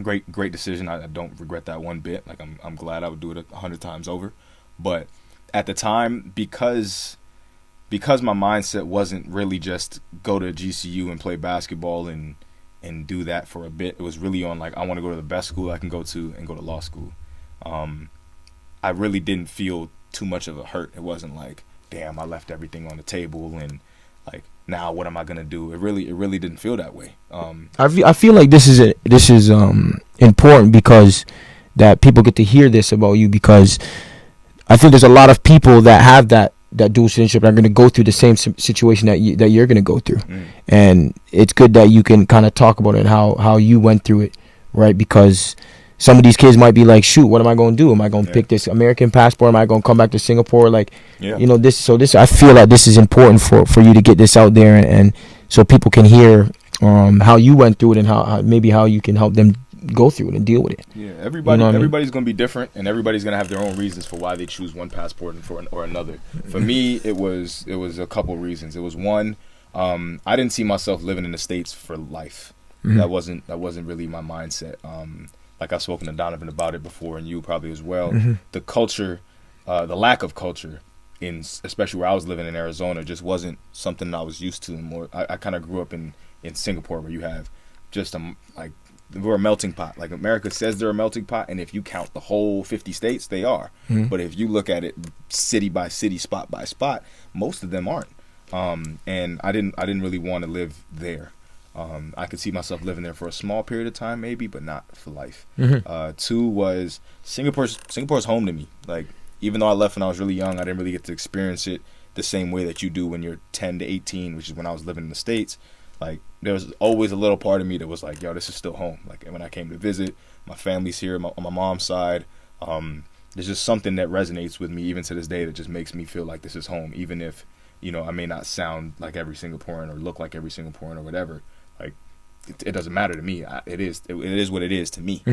Great decision. I don't regret that one bit. Like, I'm glad I would do it 100 times over. But at the time, because my mindset wasn't really just go to GCU and play basketball and do that for a bit. It was really on, like, I want to go to the best school I can go to and go to law school. I really didn't feel too much of a hurt. It wasn't like, damn, I left everything on the table and, like, now what am I gonna do? It really didn't feel that way. I feel like this is important, because that people get to hear this about you, because I think there's a lot of people that have that dual citizenship are going to go through the same situation that you're going to go through, and it's good that you can kind of talk about it and how you went through it, right? Because some of these kids might be like, shoot, what am I going to do? Am I going to pick this American passport? Am I going to come back to Singapore? Like, this. So this, I feel like this is important for you to get this out there, and so people can hear how you went through it, and how you can help them go through it and deal with it. Yeah, everybody's going to be different, and everybody's going to have their own reasons for why they choose one passport or another. For me, it was a couple reasons. It was one, I didn't see myself living in the States for life. That wasn't really my mindset. Like, I've spoken to Donovan about it before, and you probably as well. The culture, the lack of culture, especially where I was living in Arizona, just wasn't something I was used to. I kind of grew up in Singapore, where you have just we're a melting pot. Like, America says they're a melting pot, and if you count the whole 50 states, they are. But if you look at it city by city, spot by spot, most of them aren't. And I didn't really want to live there. I could see myself living there for a small period of time, maybe, but not for life. Two was Singapore's home to me. Like, even though I left when I was really young, I didn't really get to experience it the same way that you do when you're 10 to 18, which is when I was living in the States. Like, there was always a little part of me that was like, yo, this is still home. Like, when I came to visit, my family's here on my mom's side. There's just something that resonates with me even to this day that just makes me feel like this is home, even if, I may not sound like every Singaporean or look like every Singaporean or whatever. Like, it doesn't matter to me. It is what it is to me.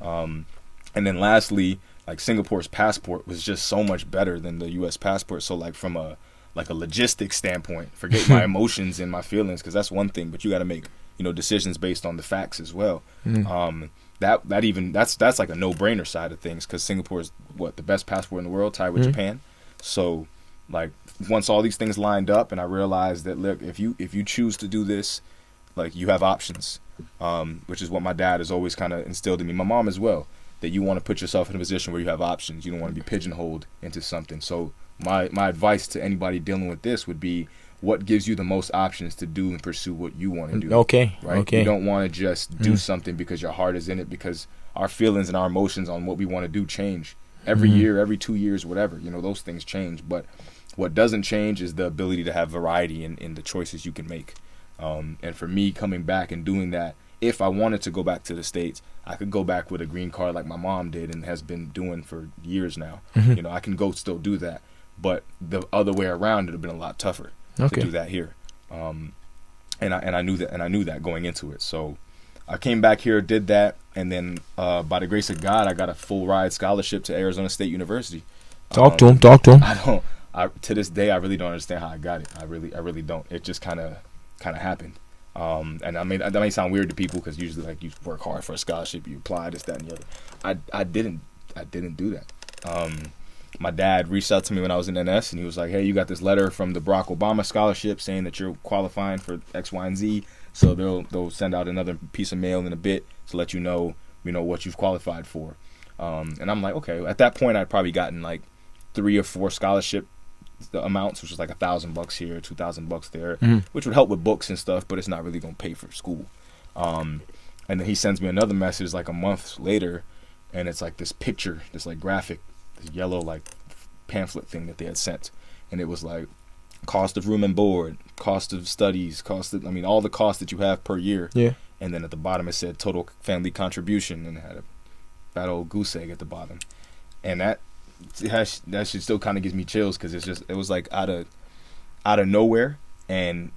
And then lastly, like, Singapore's passport was just so much better than the U.S. passport. So, like, from a logistics standpoint, forget my emotions and my feelings, because that's one thing, but you got to make decisions based on the facts as well. That's like a no-brainer side of things, because Singapore is the best passport in the world, tied with Japan. So, like, once all these things lined up, and I realized that, look, if you choose to do this, like, you have options, which is what my dad has always kind of instilled in me. My mom as well, that you want to put yourself in a position where you have options. You don't want to be pigeonholed into something. So my advice to anybody dealing with this would be, what gives you the most options to do and pursue what you want to do. Okay. Right? Okay. You don't want to just do something because your heart is in it, because our feelings and our emotions on what we want to do change every year, every 2 years, whatever. You know, those things change. But what doesn't change is the ability to have variety in the choices you can make. And for me, coming back and doing that, if I wanted to go back to the States, I could go back with a green card like my mom did and has been doing for years now. You know, I can go still do that. But the other way around, it would have been a lot tougher to do that here. And I knew that going into it. So I came back here, did that, and then by the grace of God, I got a full ride scholarship to Arizona State University. Talk to him. To this day, I really don't understand how I got it. I really don't. It just kind of happened. And I mean, that may sound weird to people because usually, like, you work hard for a scholarship, you apply this, that, and the other. I didn't do that. My dad reached out to me when I was in NS, and he was like, "Hey, you got this letter from the Barack Obama scholarship saying that you're qualifying for X, Y, and Z. So they'll send out another piece of mail in a bit to let you know what you've qualified for." And I'm like, okay. At that point, I'd probably gotten like 3 or 4 scholarship amounts, which is like $1,000 here, $2,000 there, which would help with books and stuff, but it's not really gonna pay for school. And then he sends me another message like a month later, and it's like this picture, this like graphic, this yellow like pamphlet thing that they had sent, and it was like cost of room and board, cost of studies, all the costs that you have per year. Yeah. And then at the bottom it said total family contribution, and it had a fat old goose egg at the bottom, and that shit still kind of gives me chills because it was like out of nowhere, and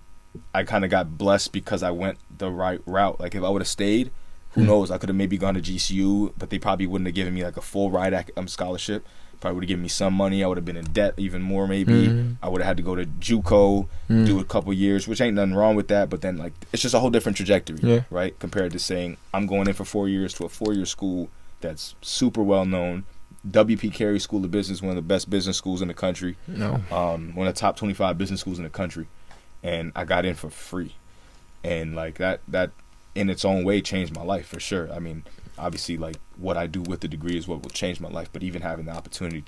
I kind of got blessed because I went the right route. Like if I would have stayed, who knows? I could have maybe gone to GCU, but they probably wouldn't have given me like a full ride scholarship. Probably would have given me some money. I would have been in debt even more maybe. I would have had to go to JUCO, do a couple years, which ain't nothing wrong with that. But then like it's just a whole different trajectory, right? Compared to saying I'm going in for 4 years to a 4-year school that's super well known. WP Carey School of Business, one of the best business schools in the country. One of the top 25 business schools in the country. And I got in for free. And like that in its own way changed my life for sure. I mean, obviously like what I do with the degree is what will change my life, but even having the opportunity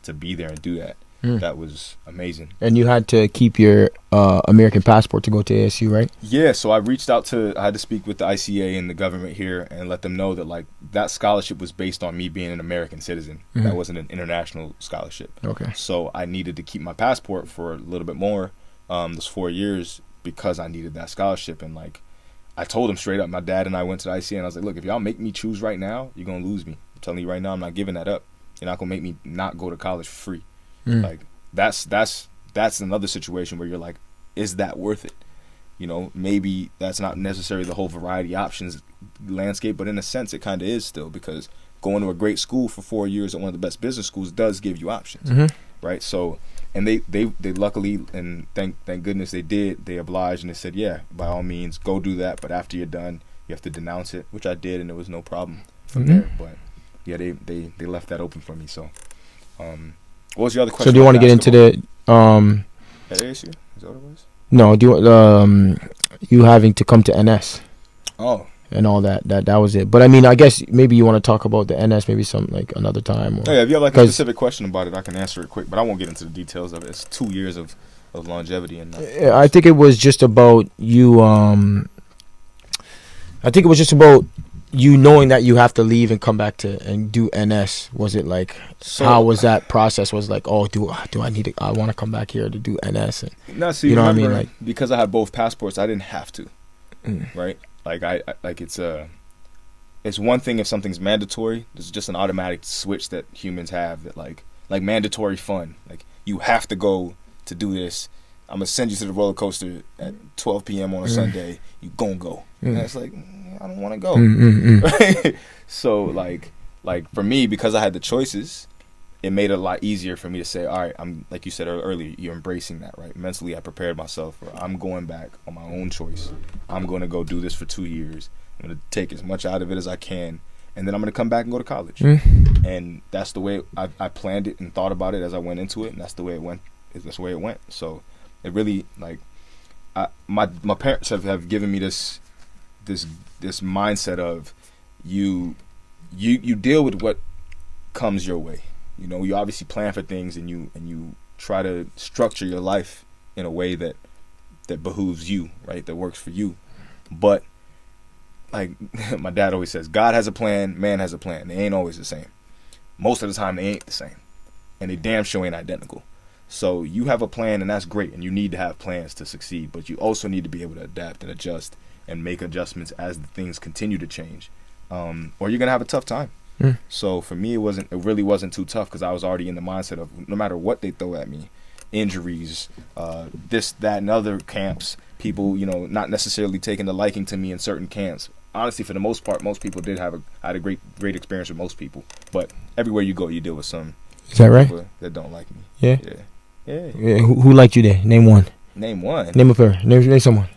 to be there and do that, that was amazing. And you had to keep your American passport to go to ASU, right? Yeah, so I had to speak with the ICA and the government here and let them know that like that scholarship was based on me being an American citizen. That wasn't an international scholarship. Okay. So I needed to keep my passport for a little bit more, those 4 years, because I needed that scholarship. And like I told him straight up, my dad and I went to the ICA and I was like, look, if y'all make me choose right now, you're going to lose me. I'm telling you right now, I'm not giving that up. You're not going to make me not go to college for free. Like that's another situation where you're like, is that worth it? You know, maybe that's not necessarily the whole variety options landscape, but in a sense it kind of is still, because going to a great school for 4 years at one of the best business schools does give you options, right? So, and they luckily, and thank goodness they did, they obliged and they said, yeah, by all means, go do that, but after you're done, you have to denounce it, which I did, and there was no problem from there. But yeah, they left that open for me. So, what was your other question? So do you want to get into the at ASU? Is that what it was? No, do you you having to come to NS? Oh. And all that was it. But I mean, I guess maybe you want to talk about the NS maybe some like another time. Or, yeah, if you have like a specific question about it, I can answer it quick. But I won't get into the details of it. It's 2 years of longevity and. I think it was just about you. I think it was just about you knowing that you have to leave and come back to and do NS. Was it like how was that process? Was it like, oh, do I need to? I want to come back here to do NS. And, no, so you know what I mean? Like because I had both passports, I didn't have to. Right. Like I like it's one thing if something's mandatory. It's just an automatic switch that humans have that like mandatory fun. Like you have to go to do this. I'm gonna send you to the roller coaster at 12 p.m. on a Sunday. You gonna go? And it's like I don't want to go. Right? So like for me, because I had the choices, it made it a lot easier for me to say, all right, I'm like you said earlier, you're embracing that, right? Mentally, I prepared myself for I'm going back on my own choice. I'm going to go do this for 2 years. I'm going to take as much out of it as I can, and then I'm going to come back and go to college. And that's the way I planned it and thought about it as I went into it, and that's the way it went. That's the way it went. So it really like my parents have given me this mindset of you deal with what comes your way. You know, you obviously plan for things and you try to structure your life in a way that behooves you, right? That works for you. But like my dad always says, God has a plan, man has a plan. They ain't always the same. Most of the time, they ain't the same, and they damn sure ain't identical. So you have a plan, and that's great, and you need to have plans to succeed, but you also need to be able to adapt and adjust and make adjustments as the things continue to change, or you're gonna have a tough time. So for me, it really wasn't too tough because I was already in the mindset of no matter what they throw at me, injuries, this, that, and other camps, people, not necessarily taking the liking to me in certain camps. Honestly, for the most part, most people I had a great experience with most people, but everywhere you go, you deal with some. Is that right? People that don't like me. Yeah. Yeah. Who liked you there? Name one. Name one. Name a pair. Name someone.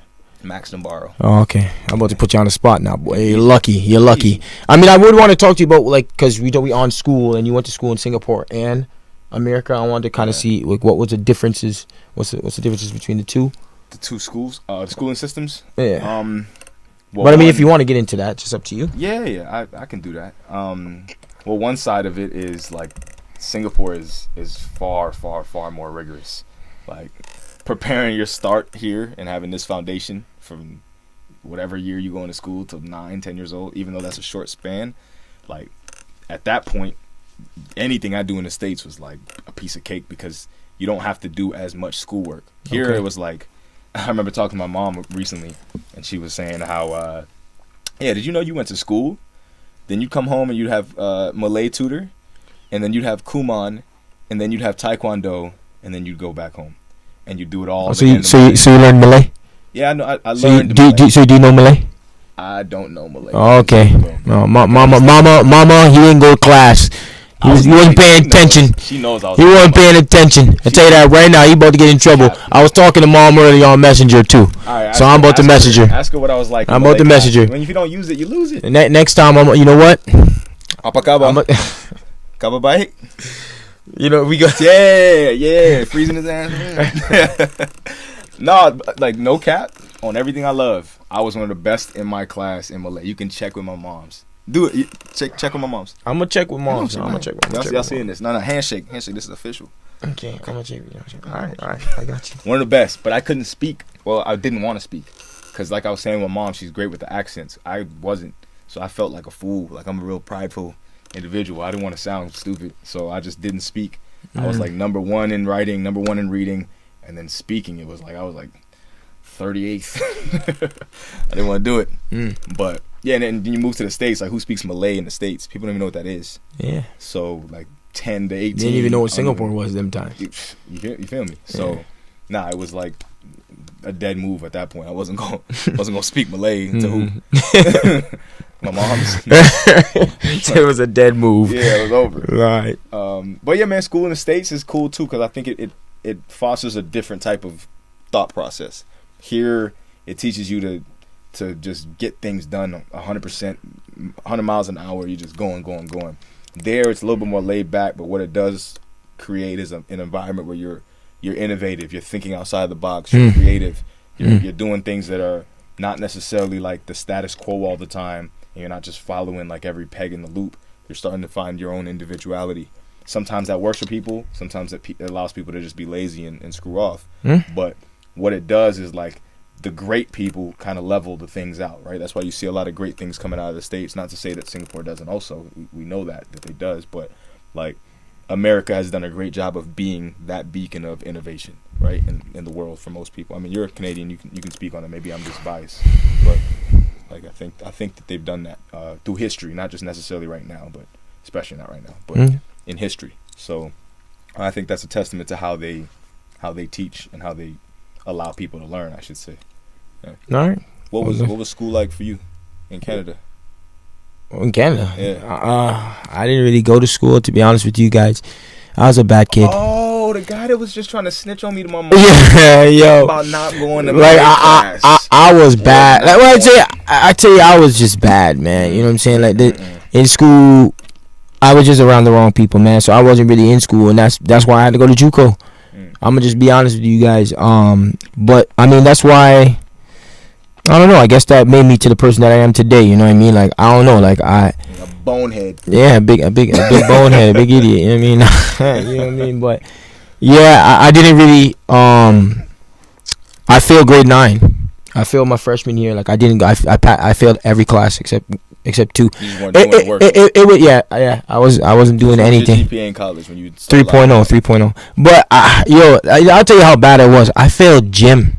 Max Navarro. Oh, okay. I'm about to put you on the spot now, boy. You're lucky. I mean, I would want to talk to you about, like, because we on school, and you went to school in Singapore and America. I wanted to kind of see, like, what was the differences? What's the differences between the two? The two schools, the schooling systems. Yeah. Well, but I mean, if you want to get into that, just up to you. Yeah, I can do that. Well, one side of it is like Singapore is far more rigorous. Like preparing your start here and having this foundation from whatever year you go into school till 9-10 years old, even though that's a short span. Like at that point, anything I do in the States was like a piece of cake because you don't have to do as much schoolwork. Here It was like, I remember talking to my mom recently, and she was saying how, did you know you went to school? Then you'd come home and you'd have Malay tutor, and then you'd have Kumon, and then you'd have Taekwondo, and then you'd go back home, and you'd do it all. So you learned Malay? Yeah, I know. I learned Malay. So do you know Malay? I don't know Malay. Oh, okay. No, mama, he didn't go to class. He wasn't paying attention. She knows I was. He wasn't paying attention. I tell you that right now. He about to get in trouble. I was talking to mom earlier on Messenger too. Right, so I'm about to message her. Ask her what I was like. I'm about to message her. When if you don't use it, you lose it. Next time, you know what? Apa kaba? Kaba baik? We got. Yeah. Freezing his ass. No, like no cap on everything I love. I was one of the best in my class in Malay. You can check with my moms. Do it. Check with my moms. I'm gonna check with moms. Y'all seeing this? No, handshake. This is official. Okay, I'm gonna check. All right, I got you. One of the best, but I couldn't speak. Well, I didn't want to speak because, like I was saying with mom, she's great with the accents. I wasn't, so I felt like a fool. Like I'm a real prideful individual. I didn't want to sound stupid, so I just didn't speak. I was like number 1 in writing, number 1 in reading, and then speaking. It was like I was like 38th. I didn't want to do it, but. Yeah, and then you move to the States. Like, who speaks Malay in the States? People don't even know what that is. Yeah. So, like, 10 to 18. They didn't even know what Singapore was them times. You feel me? So, it was like a dead move at that point. I wasn't gonna speak Malay to who? My mom's. It was a dead move. Yeah, it was over. Right. But yeah, man, school in the States is cool too because I think it fosters a different type of thought process. Here, it teaches you to just get things done 100%, 100 miles an hour. You're just going. There, it's a little bit more laid back, but what it does create is an environment where you're innovative, you're thinking outside the box, you're creative, you're doing things that are not necessarily like the status quo all the time, and you're not just following like every peg in the loop. You're starting to find your own individuality. Sometimes that works for people. Sometimes it allows people to just be lazy and screw off. But what it does is like, the great people kind of level the things out, right? That's why you see a lot of great things coming out of the States. Not to say that Singapore doesn't also. We know that it does. But, like, America has done a great job of being that beacon of innovation, right, in the world for most people. I mean, you're a Canadian. You can speak on it. Maybe I'm just biased. But, like, I think that they've done that through history, not just necessarily right now, but especially not right now, but in history. So I think that's a testament to how they teach and how they allow people to learn, I should say. Yeah. All right. What was school like for you in Canada? In Canada? Yeah. I didn't really go to school, to be honest with you guys. I was a bad kid. Oh, the guy that was just trying to snitch on me to my mom. Yeah, yo. About not going to like I was bad. Like when I tell you, I was just bad, man. You know what I'm saying? Like in school, I was just around the wrong people, man. So I wasn't really in school, and that's why I had to go to JUCO. I'm gonna just be honest with you guys. But I mean, that's why. I don't know. I guess that made me to the person that I am today. You know what I mean? Like I don't know. Like a bonehead. Yeah, a big bonehead, a big idiot. You know what I mean? You know what I mean? But yeah, I didn't really. I failed grade 9. I failed my freshman year. Like I failed every class except 2. You just weren't doing the work. It was yeah. I wasn't doing anything. Your GPA in college when you 3.0. But I'll tell you how bad it was. I failed gym.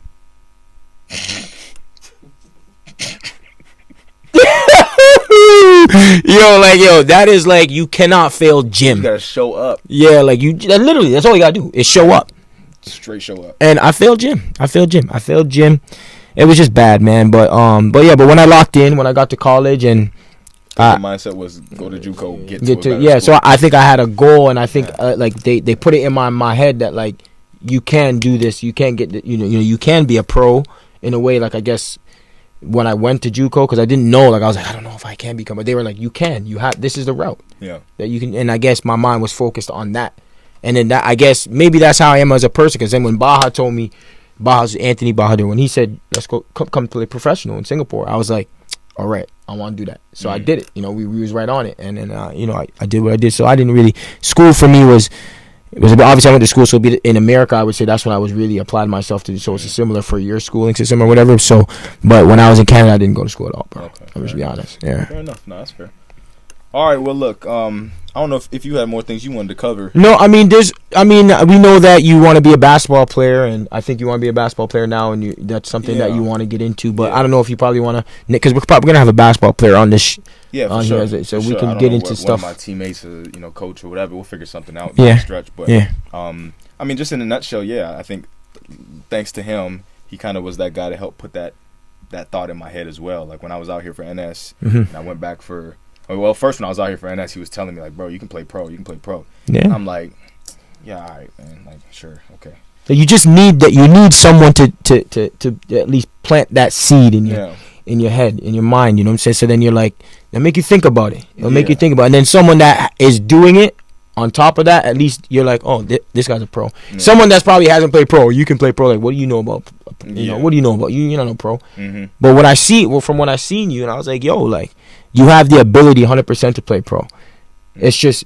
That is like you cannot fail gym. You gotta show up. Yeah, like literally, that's all you gotta do is show up. Straight show up. And I failed gym. It was just bad, man. But when I locked in, when I got to college, and the mindset was go to JUCO, get to yeah. So I think I had a goal, and I think they put it in my head that like you can do this, you can get you can be a pro in a way. Like I guess when I went to JUCO, because I didn't know, like I was like, I don't know if I can become, but they were like, you can, this is the route. Yeah. That you can, and I guess my mind was focused on that, and then that I guess maybe that's how I am as a person. Because then when Anthony Bahadur, when he said let's go come play professional in Singapore, I was like, all right, I want to do that. So I did it. We was right on it, and then I did what I did. So I didn't really, school for me was obviously I went to school, so in America I would say that's when I was really applied myself to. So it's similar for your schooling system or whatever. So, but when I was in Canada, I didn't go to school at all, bro. Okay, I'm just be honest. Yeah. Fair enough. No, that's fair. All right. Well, look. I don't know if you had more things you wanted to cover. No, I mean, we know that you want to be a basketball player, and I think you want to be a basketball player now, and that's something that you want to get into. But I don't know if you probably want to, because we're probably gonna have a basketball player on this. For sure. Here, so for we sure. can get into stuff. One of my teammates, coach or whatever, we'll figure something out. Yeah. Stretch, but I mean, just in a nutshell, I think thanks to him, he kind of was that guy to help put that thought in my head as well. Like when I was out here for NS, and I went back for. Well, first when I was out here for NS, he was telling me like, "Bro, you can play pro. Yeah. And I'm like, "Yeah, all right, man. Like, sure, okay." So you just need that. You need someone to at least plant that seed in your head, in your mind. You know what I'm saying? So then you're like, they'll make you think about it. It'll make you think about it. And then someone that is doing it on top of that, at least you're like, oh, this guy's a pro. Yeah. Someone that's probably hasn't played pro, you can play pro. Like, what do you know about? What do you know about? You're not no pro. Mm-hmm. But from what I seen you, and I was like, yo, like. You have the ability 100% to play pro. It's just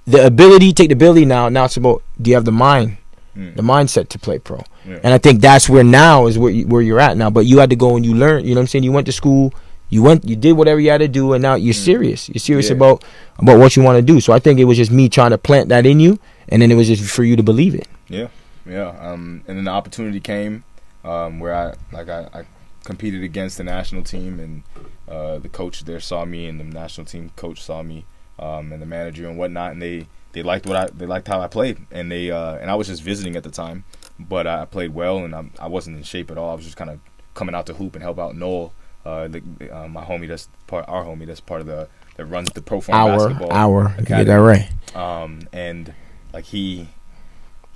the ability, take the ability now. Now it's about, do you have the mindset to play pro? Yeah. And I think that's where now is where you're at now. But you had to go and you learned, you know what I'm saying? You went to school, you did whatever you had to do, and now you're serious. You're serious about what you want to do. So I think it was just me trying to plant that in you, and then it was just for you to believe it. Yeah. And then the opportunity came where I competed against the national team, and the coach there saw me, and the national team coach saw me, and the manager and whatnot, and they liked how I played, and and I was just visiting at the time, but I played well, and I wasn't in shape at all. I was just kind of coming out to hoop and help out Noel, my homie that's part of that runs the Pro Form Basketball Academy. You get that right. And like he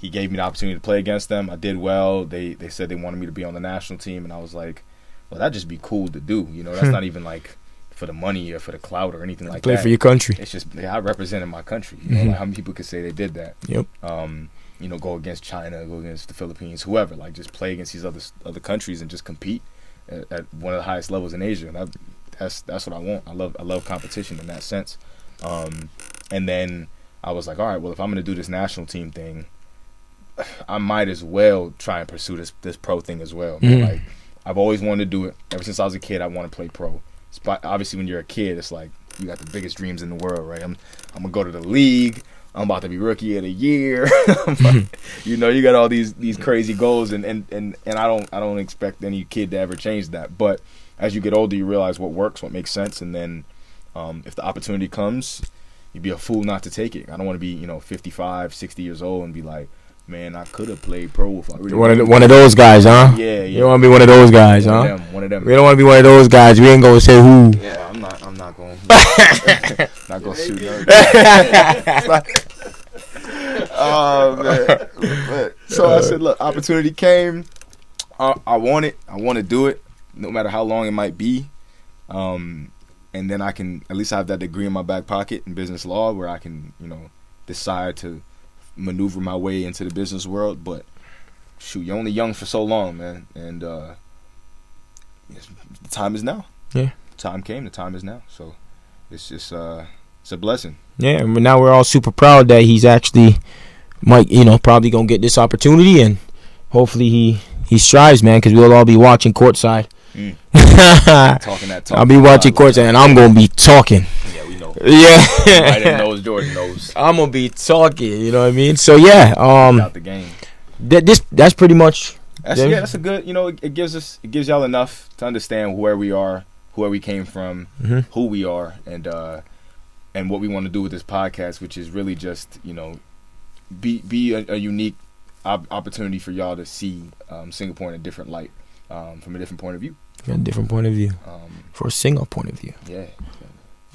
gave me the opportunity to play against them. I did well. They said they wanted me to be on the national team, and I was like, well, that'd just be cool to do. That's not even like for the money or for the clout or anything like that. Play for your country. It's just I represented my country. Like how many people could say they did that? Yep. Go against China, go against the Philippines, whoever. Like just play against these other countries and just compete at one of the highest levels in Asia. And that's what I want. I love competition in that sense. And then I was like, all right, well, if I'm gonna do this national team thing, I might as well try and pursue this pro thing as well. Like I've always wanted to do it. Ever since I was a kid, I want to play pro. Obviously, when you're a kid, it's like you got the biggest dreams in the world, right? I'm gonna go to the league. I'm about to be rookie of the year. You got all these crazy goals, and I don't expect any kid to ever change that. But as you get older, you realize what works, what makes sense, and then if the opportunity comes, you'd be a fool not to take it. I don't want to be 55, 60 years old and be like, man, I could have played pro if I really one of those guys, huh? Yeah. You don't want to be one of those guys, One of them. We don't want to be one of those guys. We ain't gonna say who. Yeah, I'm not going. Not gonna shoot none. Oh man. So I said, look, opportunity came. I want it. I want to do it, no matter how long it might be. And then I can at least have that degree in my back pocket in business law, where I can, decide to maneuver my way into the business world. But shoot, you're only young for so long, man, and the time is now. Yeah, time came. The time is now. So it's just it's a blessing. Yeah, and now we're all super proud that he's actually probably gonna get this opportunity, and hopefully he he strives, man, because we'll all be watching courtside. Talking that talk. I'll be watching courtside, and I'm gonna be talking. Yeah, we know. Yeah, Everybody knows Jordan knows. I'm gonna be talking. You know what I mean? So yeah, Out the game. That's pretty much. That's a good. It gives y'all enough to understand where we are, where we came from, who we are, and what we want to do with this podcast, which is really just be a unique opportunity for y'all to see SingaPoint in a different light, from a different point of view. A different point of view. For a single point of view. Yeah.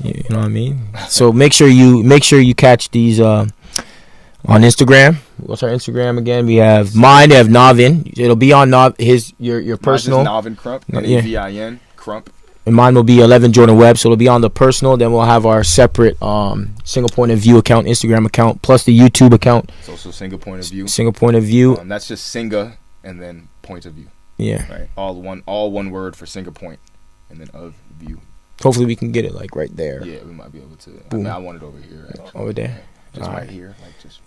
You know what I mean? So make sure you catch these on Instagram. What's our Instagram again? We have mine. We have Navin. It'll be on your personal. Navin Crump. Navin Crump. And mine will be 11 Jordan Webb. So it'll be on the personal. Then we'll have our separate SingaPoint of View account, Instagram account, plus the YouTube account. So SingaPoint of View. SingaPoint of View. That's just Singa and then point of view. Yeah. Right. All one word for SingaPoint, and then of view. Hopefully we can get it like right there. Yeah, we might be able to. I want it over here. Actually. Over there. Just right here, like just.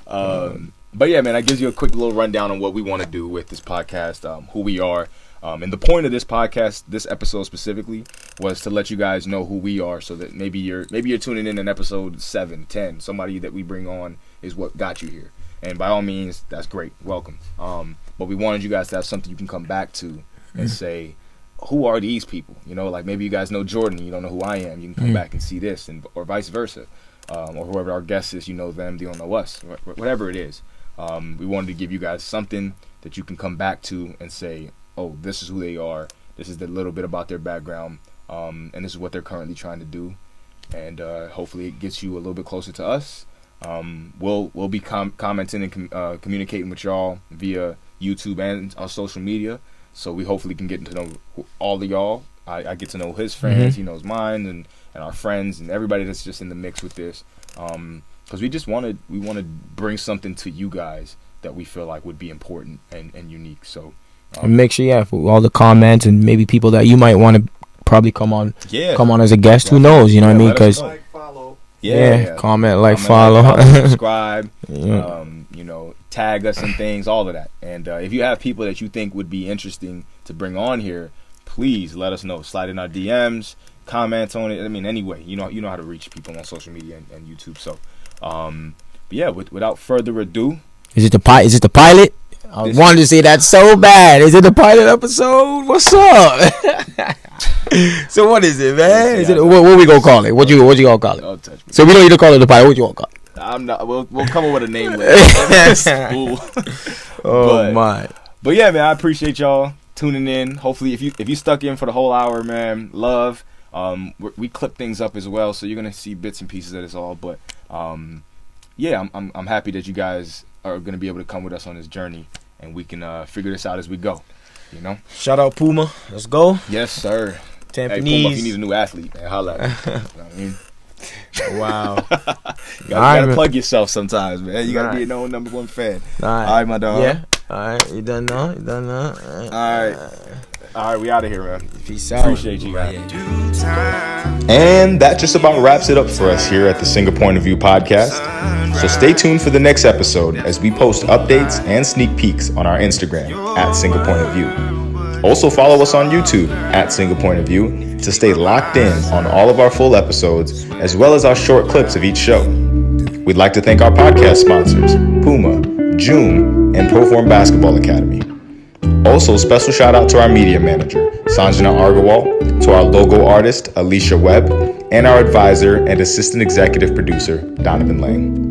Oh, but yeah, man, that gives you a quick little rundown on what we want to do with this podcast, who we are, and the point of this podcast, this episode specifically, was to let you guys know who we are, so that maybe you're tuning in episode 7, 10. Somebody that we bring on is what got you here, and by all means, that's great, welcome. But we wanted you guys to have something you can come back to and say, who are these people? Like maybe you guys know Jordan, you don't know who I am. You can come back and see this, or vice versa, or whoever our guest is, you know them, they don't know us, whatever it is. We wanted to give you guys something that you can come back to and say, oh, this is who they are. This is the little bit about their background, and this is what they're currently trying to do. And hopefully it gets you a little bit closer to us. We'll be commenting and communicating with y'all via YouTube and our social media. So we hopefully can get to know all of y'all. I get to know his friends, he knows mine, and our friends and everybody that's just in the mix with this. Because we want to bring something to you guys that we feel like would be important and unique. So and make sure, for all the comments and maybe people that you might want to probably come on as a guest. Who knows? You know what I mean? Because comment, follow, subscribe. Tag us and things, all of that. And if you have people that you think would be interesting to bring on here, please let us know. Slide in our DMs, comment on it. I mean, anyway, you know how to reach people on social media and YouTube. So, but yeah, without further ado, is it the pilot? I wanted to say that so bad. Is it the pilot episode? What's up? So what is it, man? Is it what we gonna call it? What you gonna call it? Don't touch me. So we don't need to call it the pilot. What you gonna call it? I'm not. We'll come up with a name later. But yeah, man, I appreciate y'all tuning in. Hopefully, if you stuck in for the whole hour, man, love. We clip things up as well, so you're gonna see bits and pieces of this all. But yeah, I'm happy that you guys are gonna be able to come with us on this journey, and we can figure this out as we go. Shout out Puma. Let's go. Yes, sir. Tampines. Hey, Puma, if you need a new athlete, man, holla at me. You know what I mean? Wow. You gotta plug yourself sometimes, man. You gotta be your own number one fan. All right, my dog. Yeah. All right. You done now? All right, we out of here, man. Peace out. Appreciate you guys. And that just about wraps it up for us here at the SingaPoint of View podcast. So stay tuned for the next episode as we post updates and sneak peeks on our Instagram at SingaPoint of View. Also follow us on YouTube at SingaPoint of View to stay locked in on all of our full episodes as well as our short clips of each show. We'd like to thank our podcast sponsors, Puma, June, and Proform Basketball Academy. Also, special shout out to our media manager, Sanjana Argawal, to our logo artist, Alicia Webb, and our advisor and assistant executive producer, Donovan Lang.